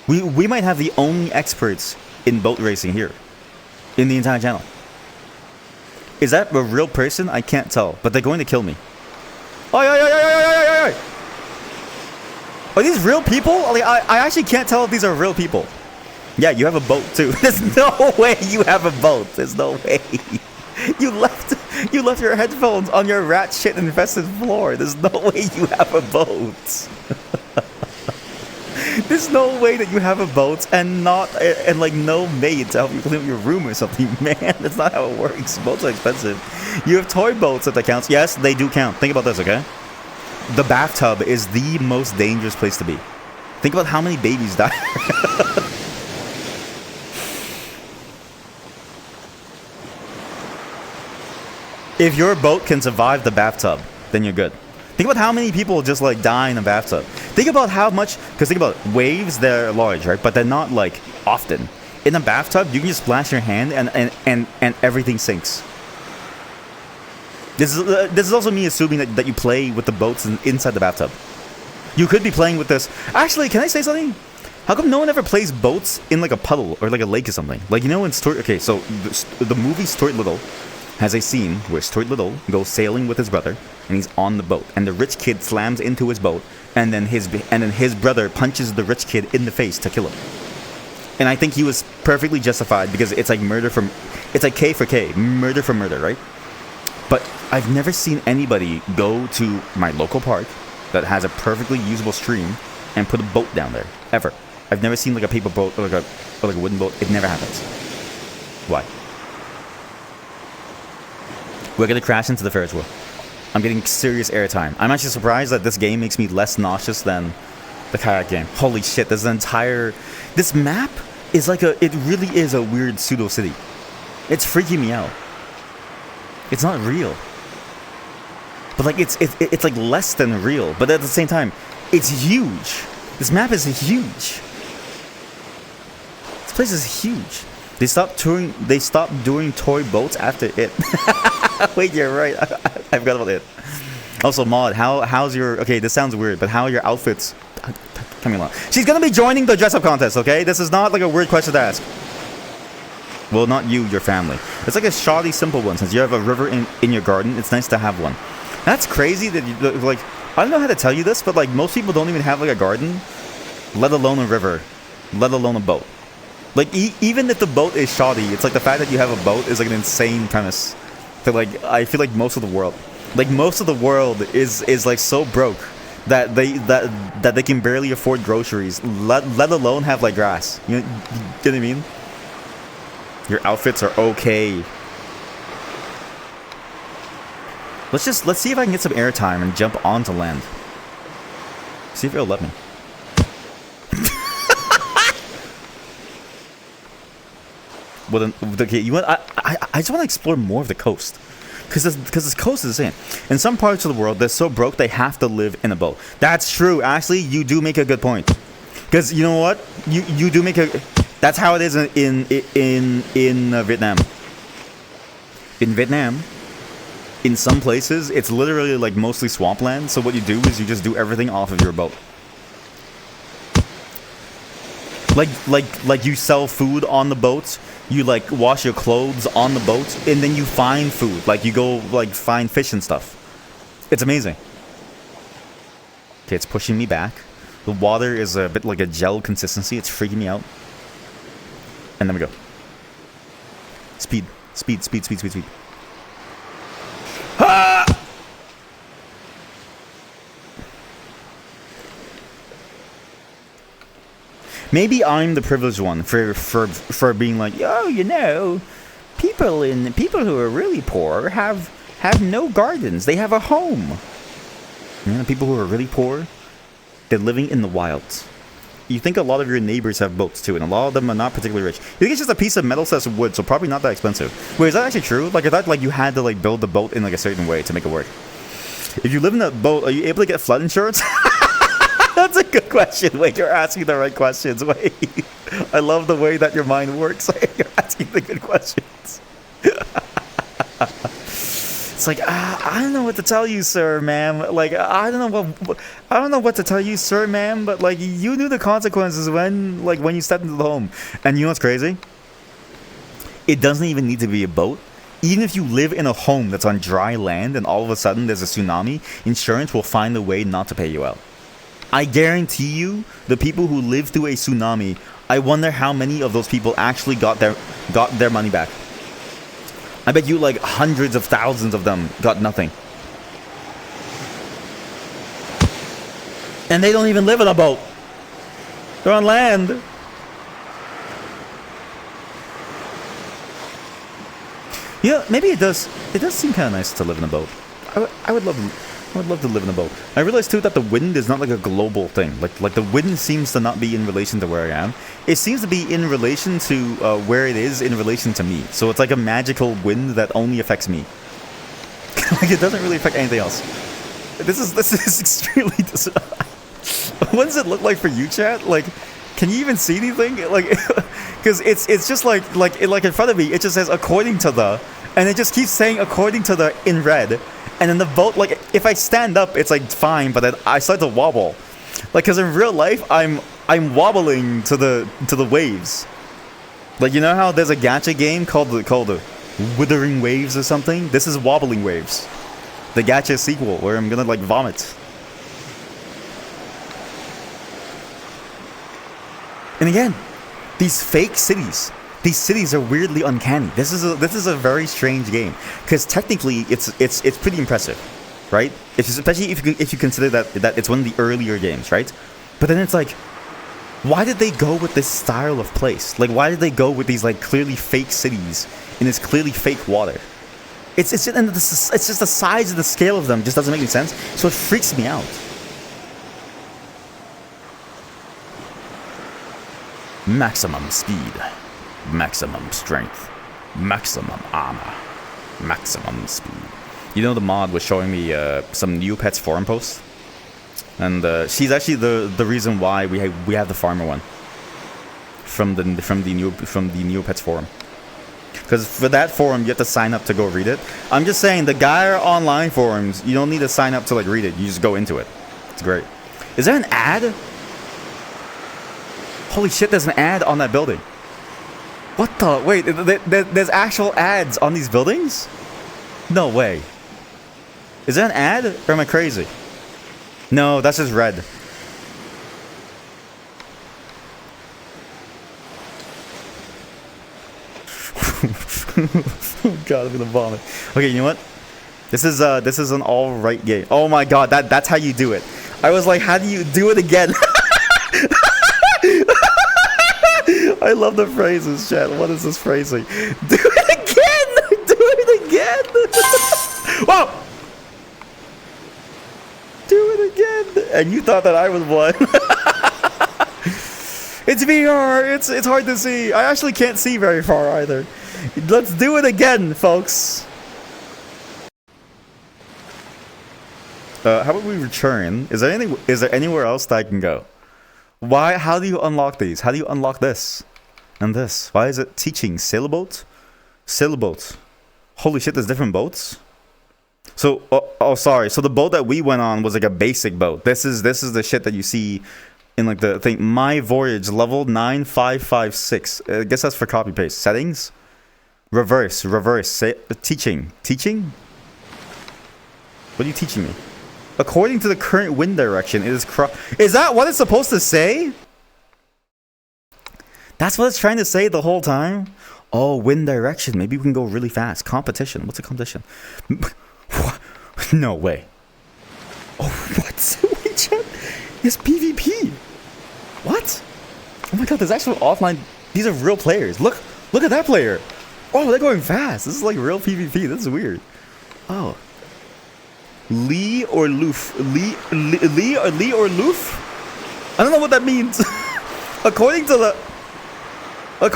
We might have the only experts in boat racing here in the entire channel. Is that a real person? I can't tell, but they're going to kill me. Oi, oi, oi, oi, oi, oi, oi. Are these real people? I actually can't tell if these are real people. Yeah, you have a boat too. There's no way you have a boat. There's no way. You left your headphones on your rat shit infested floor. There's no way you have a boat. There's no way that you have a boat and like no maid to help you clean up your room or something, man. That's not how it works. Boats are expensive. You have toy boats if that counts. Yes, they do count. Think about this, okay? The bathtub is the most dangerous place to be. Think about how many babies die. If your boat can survive the bathtub, then you're good. Think about how many people just like die in a bathtub. Think about how much, because think about it, waves, they're large, right? But they're not like often. In a bathtub, you can just splash your hand and everything sinks. This is also me assuming that you play with the boats inside the bathtub. You could be playing with this. Actually, can I say something? How come no one ever plays boats in like a puddle or like a lake or something? Like, you know, in Stuart, okay, so the movie Stuart Little has a scene where Stuart Little goes sailing with his brother, and he's on the boat, and the rich kid slams into his boat, and then his brother punches the rich kid in the face to kill him. And I think he was perfectly justified because it's like it's like K for K, murder for murder, right? But I've never seen anybody go to my local park that has a perfectly usable stream and put a boat down there, ever. I've never seen like a paper boat or like a wooden boat. It never happens. Why? We're gonna crash into the Ferris wheel. I'm getting serious airtime. I'm actually surprised that this game makes me less nauseous than the kayak game. Holy shit, this map is like it really is a weird pseudo city. It's freaking me out. It's not real. But like it's like less than real, but at the same time, it's huge. This map is huge. This place is huge. They stopped doing toy boats after it. Wait, you're right. I forgot about it. Also, Maud, how's your... Okay, this sounds weird, but how are your outfits... Can coming along. She's gonna be joining the dress-up contest, okay? This is not like a weird question to ask. Well, not you, your family. It's like a shoddy, simple one. Since you have a river in your garden, it's nice to have one. That's crazy that you, like, I don't know how to tell you this, but like most people don't even have like a garden, let alone a river, let alone a boat. Like even if the boat is shoddy, it's like the fact that you have a boat is like an insane premise. That like I feel like most of the world is like so broke that they can barely afford groceries, let alone have like grass. You know what I mean? Your outfits are okay. Let's see if I can get some airtime and jump onto land. See if it'll let me. Well, then, okay, you want? I just want to explore more of the coast, because this coast is insane. In some parts of the world, they're so broke they have to live in a boat. That's true. Actually, you do make a good point. Because you know what? You do make a. That's how it is in Vietnam. In Vietnam, in some places, it's literally like mostly swampland. So what you do is you just do everything off of your boat. Like you sell food on the boats. You like wash your clothes on the boat, and then you find food. Like you go like find fish and stuff. It's amazing. Okay, it's pushing me back. The water is a bit like a gel consistency. It's freaking me out. And then we go. Speed. Ah! Maybe I'm the privileged one for being like, oh, you know, people who are really poor have no gardens. They have a home. You know, people who are really poor, they're living in the wilds. You think a lot of your neighbors have boats too, and a lot of them are not particularly rich. You think it's just a piece of metal set of wood, so probably not that expensive. Wait, is that actually true? Like I thought like you had to like build the boat in like a certain way to make it work. If you live in a boat, are you able to get flood insurance? That's a good question. Wait, you're asking the right questions. Wait, I love the way that your mind works. You're asking the good questions. It's like I don't know what to tell you, sir, ma'am. Like I don't know what to tell you, sir, ma'am. But like you knew the consequences when you stepped into the home. And you know what's crazy? It doesn't even need to be a boat. Even if you live in a home that's on dry land and all of a sudden there's a tsunami, insurance will find a way not to pay you out. I guarantee you, the people who lived through a tsunami, I wonder how many of those people actually got their money back. I bet you like hundreds of thousands of them got nothing. And they don't even live in a boat. They're on land. Yeah, maybe it does seem kind of nice to live in a boat. I would love to live in a boat. I realized too that the wind is not like a global thing. Like the wind seems to not be in relation to where I am. It seems to be in relation to where it is in relation to me. So it's like a magical wind that only affects me. Like it doesn't really affect anything else. This is extremely. What does it look like for you, chat? Like, can you even see anything? Like, because it's just like in front of me. It just says according to the, and it just keeps saying according to the in red. And then the boat, like, if I stand up, it's like fine, but then I start to wobble, like, cause in real life, I'm wobbling to the waves. Like, you know how there's a gacha game called Withering Waves or something? This is Wobbling Waves, the gacha sequel where I'm gonna like vomit. And again, these fake cities. These cities are weirdly uncanny. This is a very strange game because technically it's pretty impressive, right? Especially if you consider that it's one of the earlier games, right? But then it's like, why did they go with this style of place? Like, why did they go with these like clearly fake cities in this clearly fake water? It's just the size and the scale of them just doesn't make any sense. So it freaks me out. Maximum speed. Maximum strength, maximum armor, maximum speed. You know, the mod was showing me some Neopets forum posts, and she's actually the reason why we have the farmer one from the Neopets forum. Because for that forum you have to sign up to go read it. I'm just saying the Gaia online forums, you don't need to sign up to like read it. You just go into it. It's great. Is there an ad? Holy shit, there's an ad on that building. What the? Wait, there's actual ads on these buildings? No way. Is that an ad? Or am I crazy? No, that's just red. Oh god, I'm gonna vomit. Okay, you know what? This is an alright game. Oh my god, that's how you do it. I was like, how do you do it again? I love the phrases, chat. What is this phrasing? Do it again! Do it again! Whoa! Do it again! And you thought that I was one. It's VR! It's hard to see. I actually can't see very far either. Let's do it again, folks. How about we return? Is there anywhere else that I can go? Why? How do you unlock these? How do you unlock this? And this? Why is it teaching? Sailboat? Sailboat. Holy shit, there's different boats? So, oh, sorry. So the boat that we went on was like a basic boat. This is the shit that you see in like the thing. My voyage, level 9556. I guess that's for copy paste. Settings? Reverse. Teaching. Teaching? What are you teaching me? According to the current wind direction, it is Is that what it's supposed to say? That's what it's trying to say the whole time? Oh, wind direction. Maybe we can go really fast. Competition. What's a competition? No way. Oh, what? Wait, chat. It's PvP. What? Oh my god, there's actual offline. These are real players. Look at that player. Oh, they're going fast. This is like real PvP. This is weird. Oh. Lee or Loof? Lee or Loof? I don't know what that means. According to the I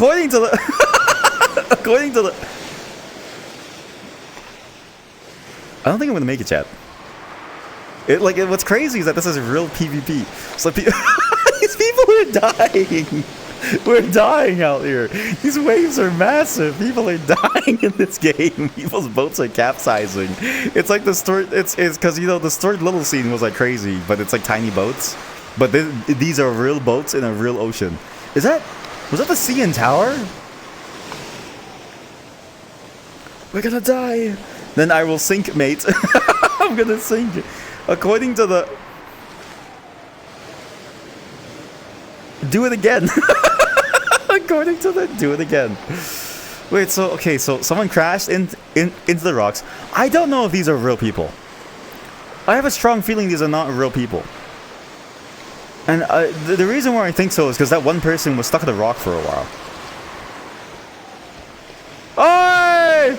don't think I'm gonna make it, chat. What's crazy is that this is real PvP. So these people are dying. We're dying out here. These waves are massive. People are dying in this game. People's boats are capsizing. It's like the story. It's because the stored little scene was like crazy, but it's like tiny boats. But these are real boats in a real ocean. Was that the CN Tower? We're gonna die. Then I will sink, mate. I'm gonna sink. According to the... Do it again. According to the... Do it again. Wait, so someone crashed into the rocks. I don't know if these are real people. I have a strong feeling these are not real people. And the reason why I think so is because that one person was stuck at the rock for a while. Oi!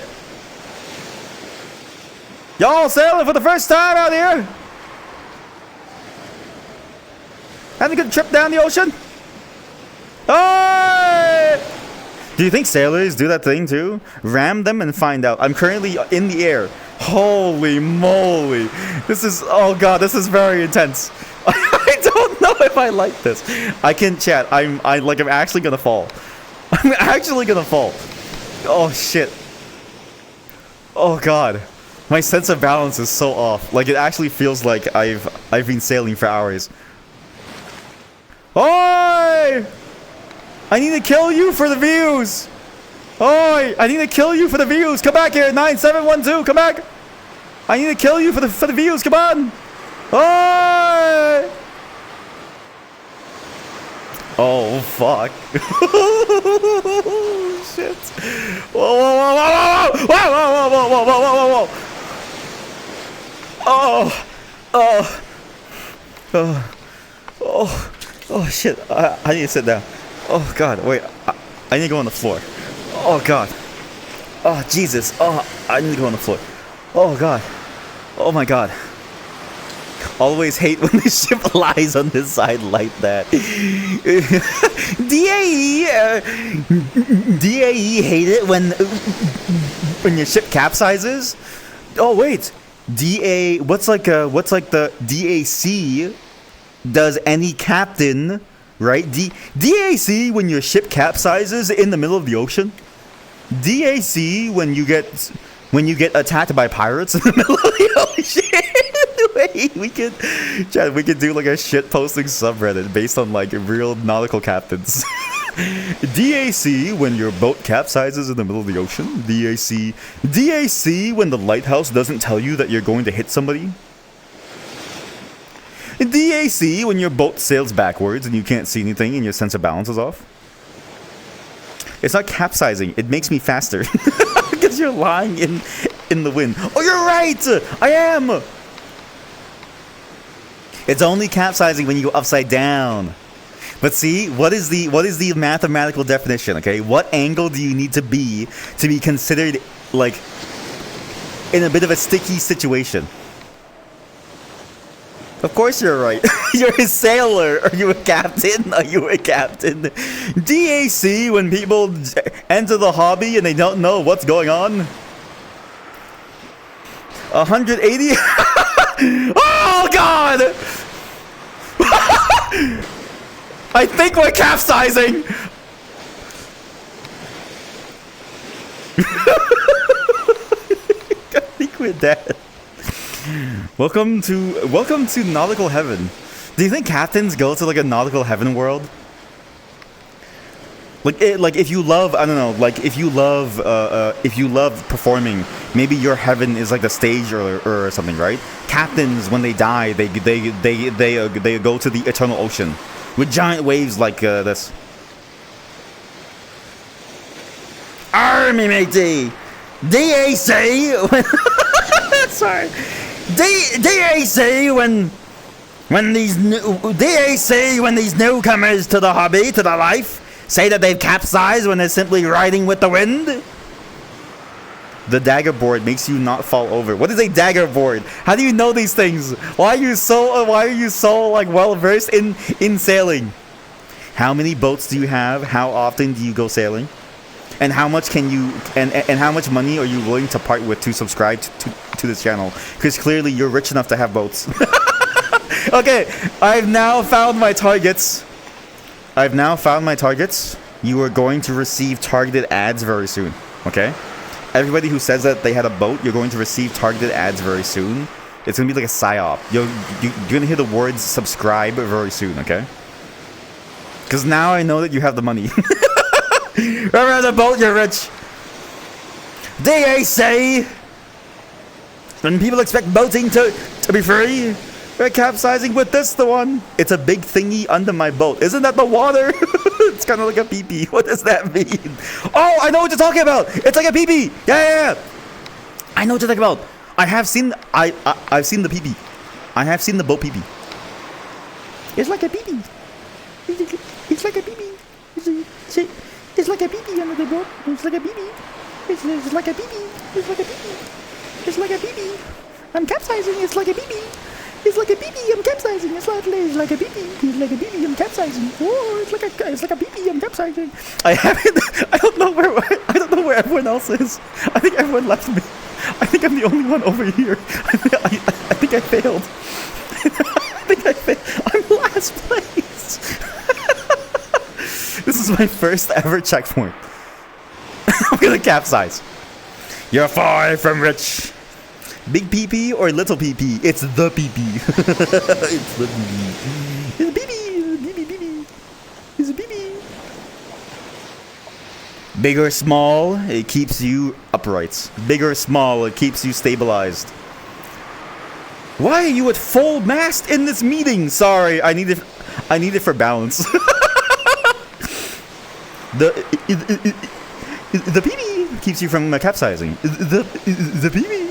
Y'all sailing for the first time out here? Having a good trip down the ocean? Oi! Do you think sailors do that thing too? Ram them and find out. I'm currently in the air. Holy moly. This is... Oh god, this is very intense. I don't know if I like this. I can chat. I'm actually gonna fall. I'm actually gonna fall. Oh shit. Oh god. My sense of balance is so off. Like it actually feels like I've been sailing for hours. Oi! I need to kill you for the views. Oi! I need to kill you for the views. Come back here, 9712. Come back. I need to kill you for the views. Come on. Oi! Oh fuck. Shit. Whoa, whoa, whoa, whoa, whoa, whoa, whoa, whoa, whoa, whoa, whoa, whoa, whoa. Oh, oh, oh, oh, shit. I need to sit down. Oh god, wait. I need to go on the floor. Oh god. Oh Jesus. Oh, I need to go on the floor. Oh god. Oh my god. Always hate when the ship lies on this side like that. DAE hate it when your ship capsizes. Oh wait, what's like the DAC does any captain, right? DAC when your ship capsizes in the middle of the ocean. DAC when you get attacked by pirates in the middle of the ocean. Wait, Chad, we could do like a shit posting subreddit based on like real nautical captains. DAC when your boat capsizes in the middle of the ocean. DAC when the lighthouse doesn't tell you that you're going to hit somebody. DAC when your boat sails backwards and you can't see anything and your sense of balance is off. It's not capsizing, it makes me faster. Because you're lying in the wind. Oh, you're right! I am! It's only capsizing when you go upside down. But see, what is the mathematical definition, okay? What angle do you need to be considered, like, in a bit of a sticky situation? Of course you're right. You're a sailor. Are you a captain? Are you a captain? DAC when people enter the hobby and they don't know what's going on. 180? Oh, God! I think we're capsizing! I think we're dead. Welcome to nautical heaven. Do you think captains go to like a nautical heaven world? Like if you love, I don't know, like if you love performing, maybe your heaven is like the stage or something, right? Captains, when they die, they go to the eternal ocean with giant waves like this. Army matey, DAC. Sorry, DAC when these newcomers to the hobby, to the life, say that they've capsized when they're simply riding with the wind. The dagger board makes you not fall over. What is a dagger board? How do you know these things? Why are you so like well versed in sailing? How many boats do you have? How often do you go sailing? And how much can you and how much money are you willing to part with to subscribe to this channel? Because clearly you're rich enough to have boats. Okay, I've now found my targets. You are going to receive targeted ads very soon. Okay? Everybody who says that they had a boat, you're going to receive targeted ads very soon. It's gonna be like a psyop. You're gonna hear the words subscribe very soon, okay? Because now I know that you have the money. Remember the boat, you're rich. DAC when people expect boating to be free, we're capsizing with this the one. It's a big thingy under my boat. Isn't that the water? It's kind of like a pee-pee. What does that mean? Oh, I know what you're talking about. It's like a pee-pee. Yeah. I know what you're talking about. I've seen the pee-pee. I have seen the boat pee-pee. It's like a pee-pee. It's like a pee-pee. It's like a pee-pee under the boat. It's like a pee-pee. It's like a pee-pee. It's like a pee-pee. It's like a pee-pee. I'm capsizing. It's like a pee-pee. It's like a pee-pee, I'm capsizing. It's like a pee-pee. It's like a pee-pee, I'm capsizing. Oh, it's like a pee-pee, I'm capsizing. I don't know where everyone else is. I think everyone left me. I think I'm the only one over here. I think I failed. I'm last place. This is my first ever checkpoint. I'm gonna capsize. You're far from rich. Big PP or little PP? It's the PP. It's the PP. It's a PP. It's a PP. Big or small, it keeps you upright. Big or small, it keeps you stabilized. Why are you at full mast in this meeting? Sorry, I need it for balance. The PP keeps you from capsizing. The PP.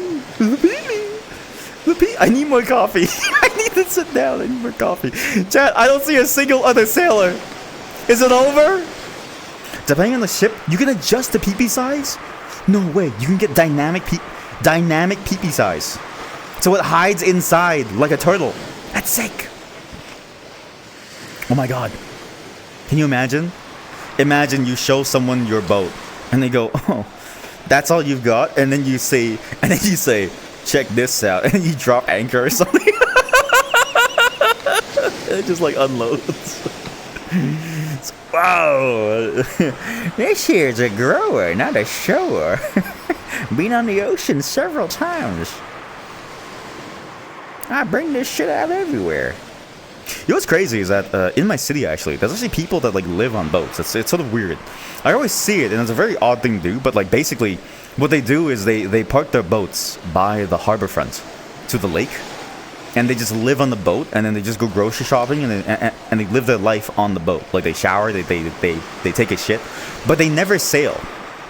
I need more coffee. I need to sit down. I need more coffee. Chat, I don't see a single other sailor. Is it over? Depending on the ship, you can adjust the PP size? No way. You can get dynamic PP size. So it hides inside like a turtle. That's sick. Oh my god. Can you imagine? Imagine you show someone your boat and they go, oh, that's all you've got? And then you say, check this out. And you drop anchor or something. It just like unloads. Wow. This here's a grower, not a shower. Been on the ocean several times. I bring this shit out everywhere. You know what's crazy is that in my city, actually, there's actually people that like live on boats. It's sort of weird. I always see it, and it's a very odd thing to do. But like basically, what they do is they park their boats by the harbor front to the lake, and they just live on the boat, and then they just go grocery shopping, and they live their life on the boat. Like they shower, they take a shit, but they never sail.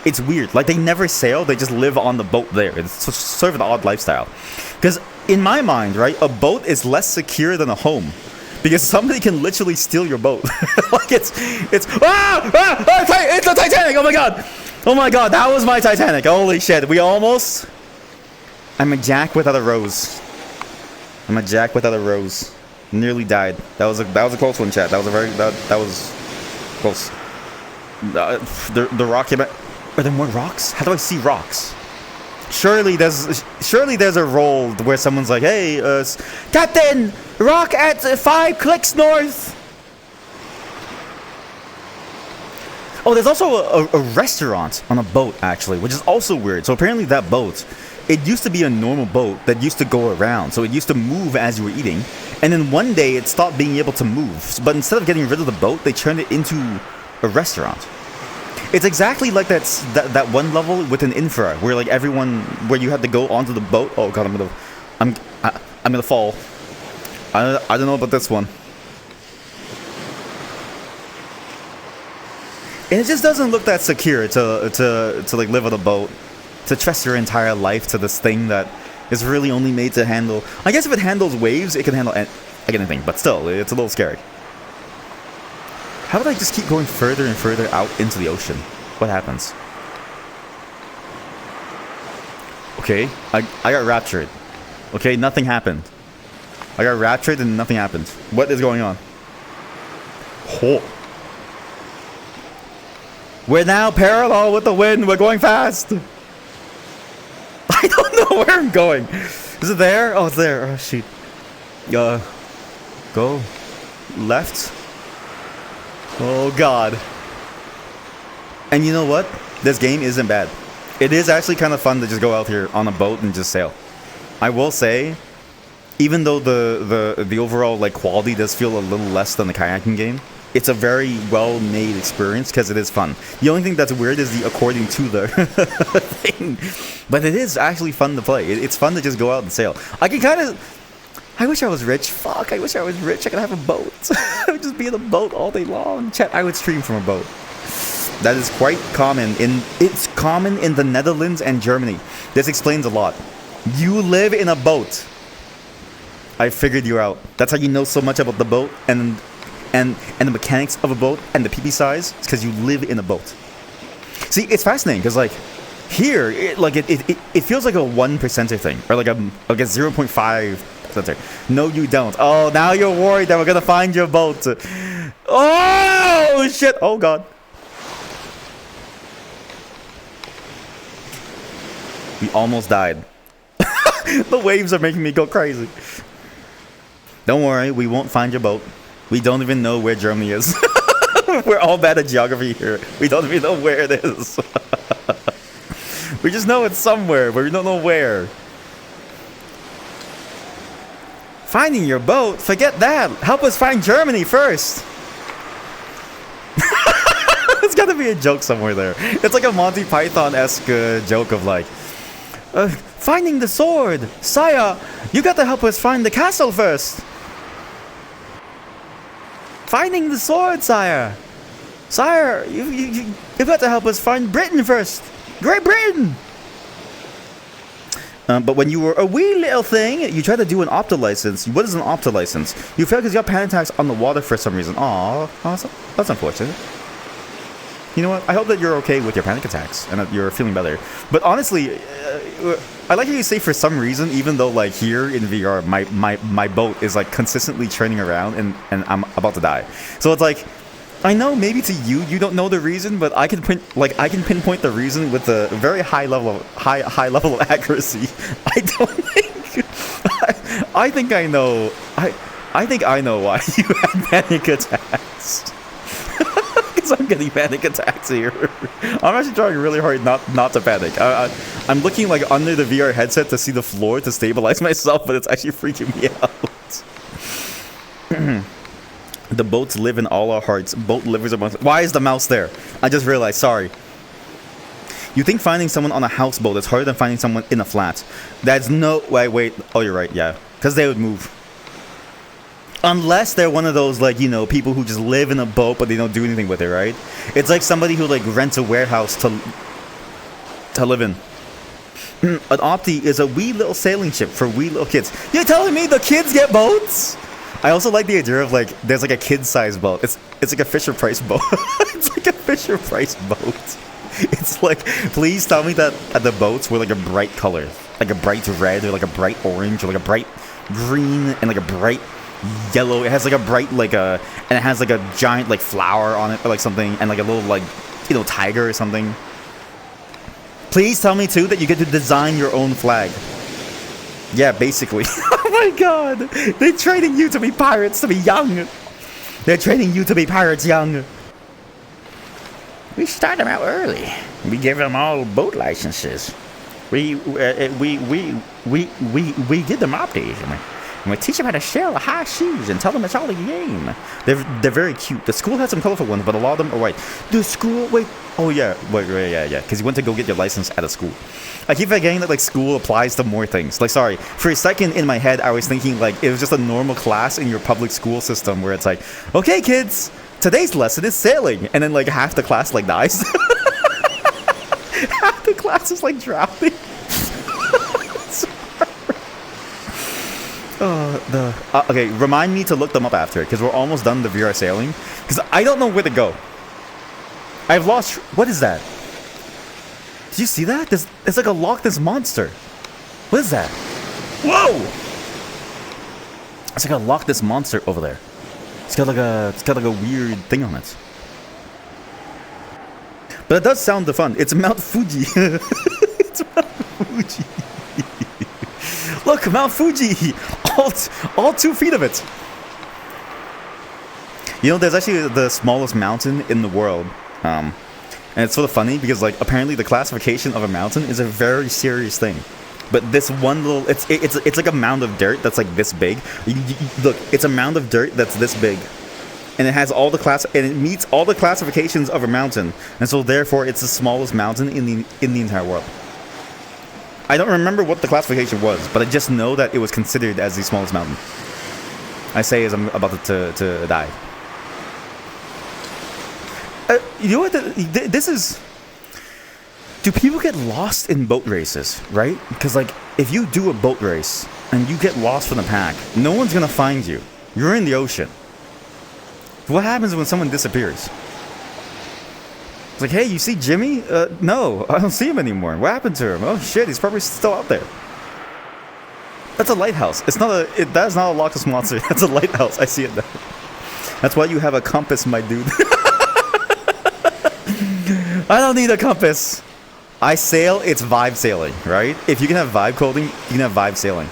It's weird. Like they never sail. They just live on the boat there. It's sort of an odd lifestyle. Because in my mind, right, a boat is less secure than a home. Because somebody can literally steal your boat. Like it's it's the Titanic. Oh my god, that was my Titanic. Holy shit, we almost. I'm a jack without a rose. Nearly died. That was a close one, chat. That was close. The rock came out. Are there more rocks? How do I see rocks? Surely there's a roll where someone's like, hey, Captain, rock at 5 clicks north. Oh, there's also a restaurant on a boat, actually, which is also weird. So apparently that boat, it used to be a normal boat that used to go around. So it used to move as you were eating. And then one day it stopped being able to move. But instead of getting rid of the boat, they turned it into a restaurant. It's exactly like that one level with an infra where like where you had to go onto the boat. Oh god, I'm gonna fall. I don't know about this one. And it just doesn't look that secure to like live on a boat, to trust your entire life to this thing that is really only made to handle. I guess if it handles waves, it can handle anything, but still, it's a little scary. How did I just keep going further and further out into the ocean? What happens? Okay, I got raptured. Okay, nothing happened. I got raptured and nothing happened. What is going on? Oh. We're now parallel with the wind. We're going fast. I don't know where I'm going. Is it there? Oh, it's there. Oh, shoot. Go left. Oh god. And you know what? This game isn't bad. It is actually kind of fun to just go out here on a boat and just sail. I will say, even though the overall like quality does feel a little less than the kayaking game, it's a very well-made experience because it is fun. The only thing that's weird is the according to the thing. But it is actually fun to play. It's fun to just go out and sail. I wish I was rich. Fuck, I wish I was rich. I could have a boat. I would just be in a boat all day long. Chat, I would stream from a boat. That is quite common. It's common in the Netherlands and Germany. This explains a lot. You live in a boat. I figured you out. That's how you know so much about the boat and the mechanics of a boat and the PP size. It's because you live in a boat. See, it's fascinating because like here, it feels like a 1% thing or like a 0.5. No, you don't. Oh, now you're worried that we're gonna find your boat. Oh shit! Oh god. We almost died. The waves are making me go crazy. Don't worry, we won't find your boat. We don't even know where Germany is. We're all bad at geography here. We don't even know where it is. We just know it's somewhere, but we don't know where. Finding your boat? Forget that. Help us find Germany first. There's gotta be a joke somewhere there. It's like a Monty Python-esque joke of like, finding the sword. Sire, you gotta help us find the castle first. Finding the sword, sire. Sire, you've got to help us find Britain first. Great Britain. But when you were a wee little thing, you tried to do an opto license. What is an opto license? You failed because you got panic attacks on the water for some reason. Aww, that's unfortunate. You know what? I hope that you're okay with your panic attacks and that you're feeling better. But honestly, I like how you say for some reason, even though like here in VR, my boat is like consistently turning around and I'm about to die. So it's like, I know maybe to you don't know the reason, but I can pinpoint the reason with a very high level of accuracy. I don't think I think I know. I think I know why you had panic attacks. Because I'm getting panic attacks here. I'm actually trying really hard not to panic. I'm looking like under the VR headset to see the floor to stabilize myself, but it's actually freaking me out. The boats live in all our hearts. Boat livers amongst. Why is the mouse there? I just realized. Sorry. You think finding someone on a houseboat is harder than finding someone in a flat? That's no. Wait. Oh, you're right. Yeah, because they would move. Unless they're one of those, like, you know, people who just live in a boat but they don't do anything with it, right? It's like somebody who, like, rents a warehouse to live in. An Opti is a wee little sailing ship for wee little kids. You're telling me the kids get boats? I also like the idea of, like, there's, like, a kid-sized boat. It's like a Fisher-Price boat. It's like a Fisher-Price boat. It's like, please tell me that the boats were, like, a bright color. Like a bright red or, like, a bright orange or, like, a bright green and, like, a bright yellow. It has like a bright and it has like a giant like flower on it or like something, and like a little like, you know, tiger or something. Please tell me too that you get to design your own flag. Yeah, basically. Oh my god, they're training you to be pirates to be young. They're training you to be pirates young. We start them out early. We give them all boat licenses. We give them opties. And we teach them how to sail high seas and tell them it's all a game. They're very cute. The school has some colorful ones, but a lot of them are white. The school, wait. Oh yeah, yeah. Because you went to go get your license at a school. I keep forgetting that like school applies to more things. Like, sorry, for a second in my head, I was thinking like it was just a normal class in your public school system where it's like, okay, kids, today's lesson is sailing, and then like half the class like dies. Half the class is like drowning. Okay, remind me to look them up after, because we're almost done the VR sailing. Because I don't know where to go. I've lost. What is that? Did you see that? It's like a Loch Ness monster. What is that? Whoa! It's like a Loch Ness monster over there. It's got like a weird thing on it. But it does sound fun. It's Mount Fuji. It's Mount Fuji. Look, Mount Fuji! All 2 feet of it! You know, there's actually the smallest mountain in the world. And it's sort of funny because, like, apparently the classification of a mountain is a very serious thing. But this one little... It's like a mound of dirt that's, like, this big. Look, it's a mound of dirt that's this big. And it has all the and it meets all the classifications of a mountain. And so, therefore, it's the smallest mountain in the entire world. I don't remember what the classification was, but I just know that it was considered as the smallest mountain. I say as I'm about to die. You know what? This is... Do people get lost in boat races, right? Because, like, if you do a boat race and you get lost from the pack, no one's going to find you. You're in the ocean. What happens when someone disappears? It's like, hey, you see Jimmy? No, I don't see him anymore. What happened to him? Oh shit, he's probably still out there. That's a lighthouse. It's not that is not a Loch Ness monster. That's a lighthouse. I see it now. That's why you have a compass, my dude. I don't need a compass. I sail, it's vibe sailing, right? If you can have vibe coding, you can have vibe sailing.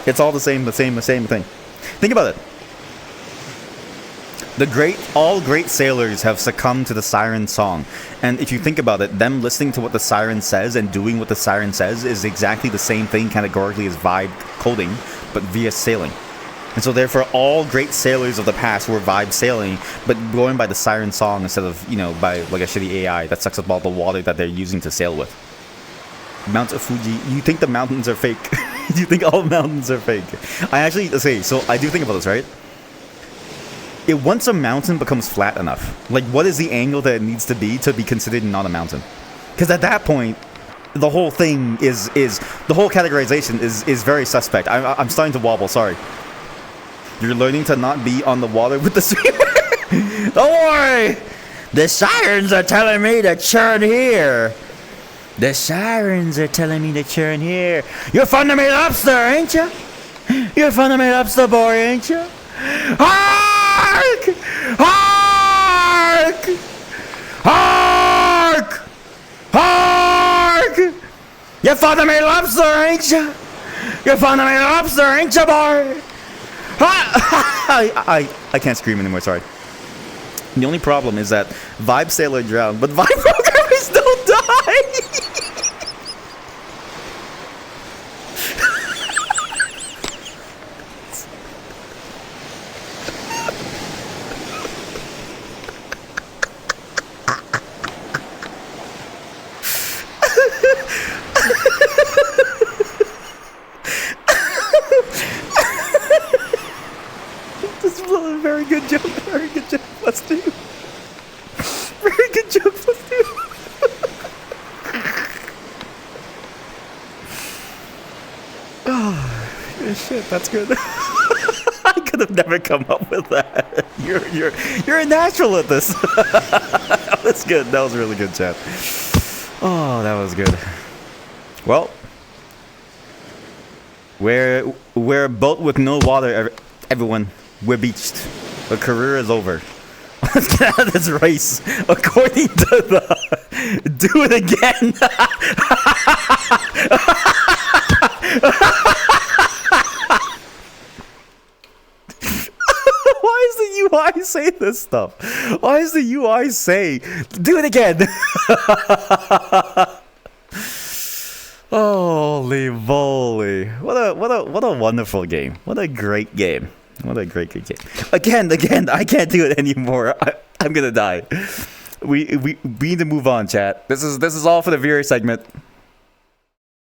It's all the same thing. Think about it. All great sailors have succumbed to the siren song. And if you think about it, them listening to what the siren says and doing what the siren says is exactly the same thing categorically as vibe coding, but via sailing. And so therefore, all great sailors of the past were vibe sailing, but going by the siren song instead of, you know, by like a shitty AI that sucks up all the water that they're using to sail with. Mount Fuji, you think the mountains are fake? You think all mountains are fake? I actually, say, so I do think about this, right? Once a mountain becomes flat enough, like what is the angle that it needs to be considered not a mountain? Because at that point, the whole thing is the whole categorization is very suspect. I'm starting to wobble. Sorry. You're learning to not be on the water with the swimmer. Don't worry. The sirens are telling me to churn here. The sirens are telling me to churn here. You're fun to me lobster, ain't you? You're fun to me lobster boy, ain't you? Hark! Hark! Hark! Hark! You're fond of me lobster, ain't you? You're fond of me lobster, ain't you, boy? I can't scream anymore, sorry. The only problem is that Vibe Sailor drowned, but Vibe Programmers don't die! This is a very good joke, very good joke. Let's do. Very good joke, let's do. Oh, shit, that's good. I could have never come up with that. You're a natural at this. That's good. That was a really good, chat. Oh, that was good. Well, we're a boat with no water, everyone. We're beached. The career is over. Let's get out of this race. According to the... Do it again. Why is the UI say this stuff? Why is the UI say, do it again? Holy moly. What a wonderful game. What a great game. What a great game. Again, I can't do it anymore. I'm gonna die. We need to move on, chat. This is all for the viewer segment.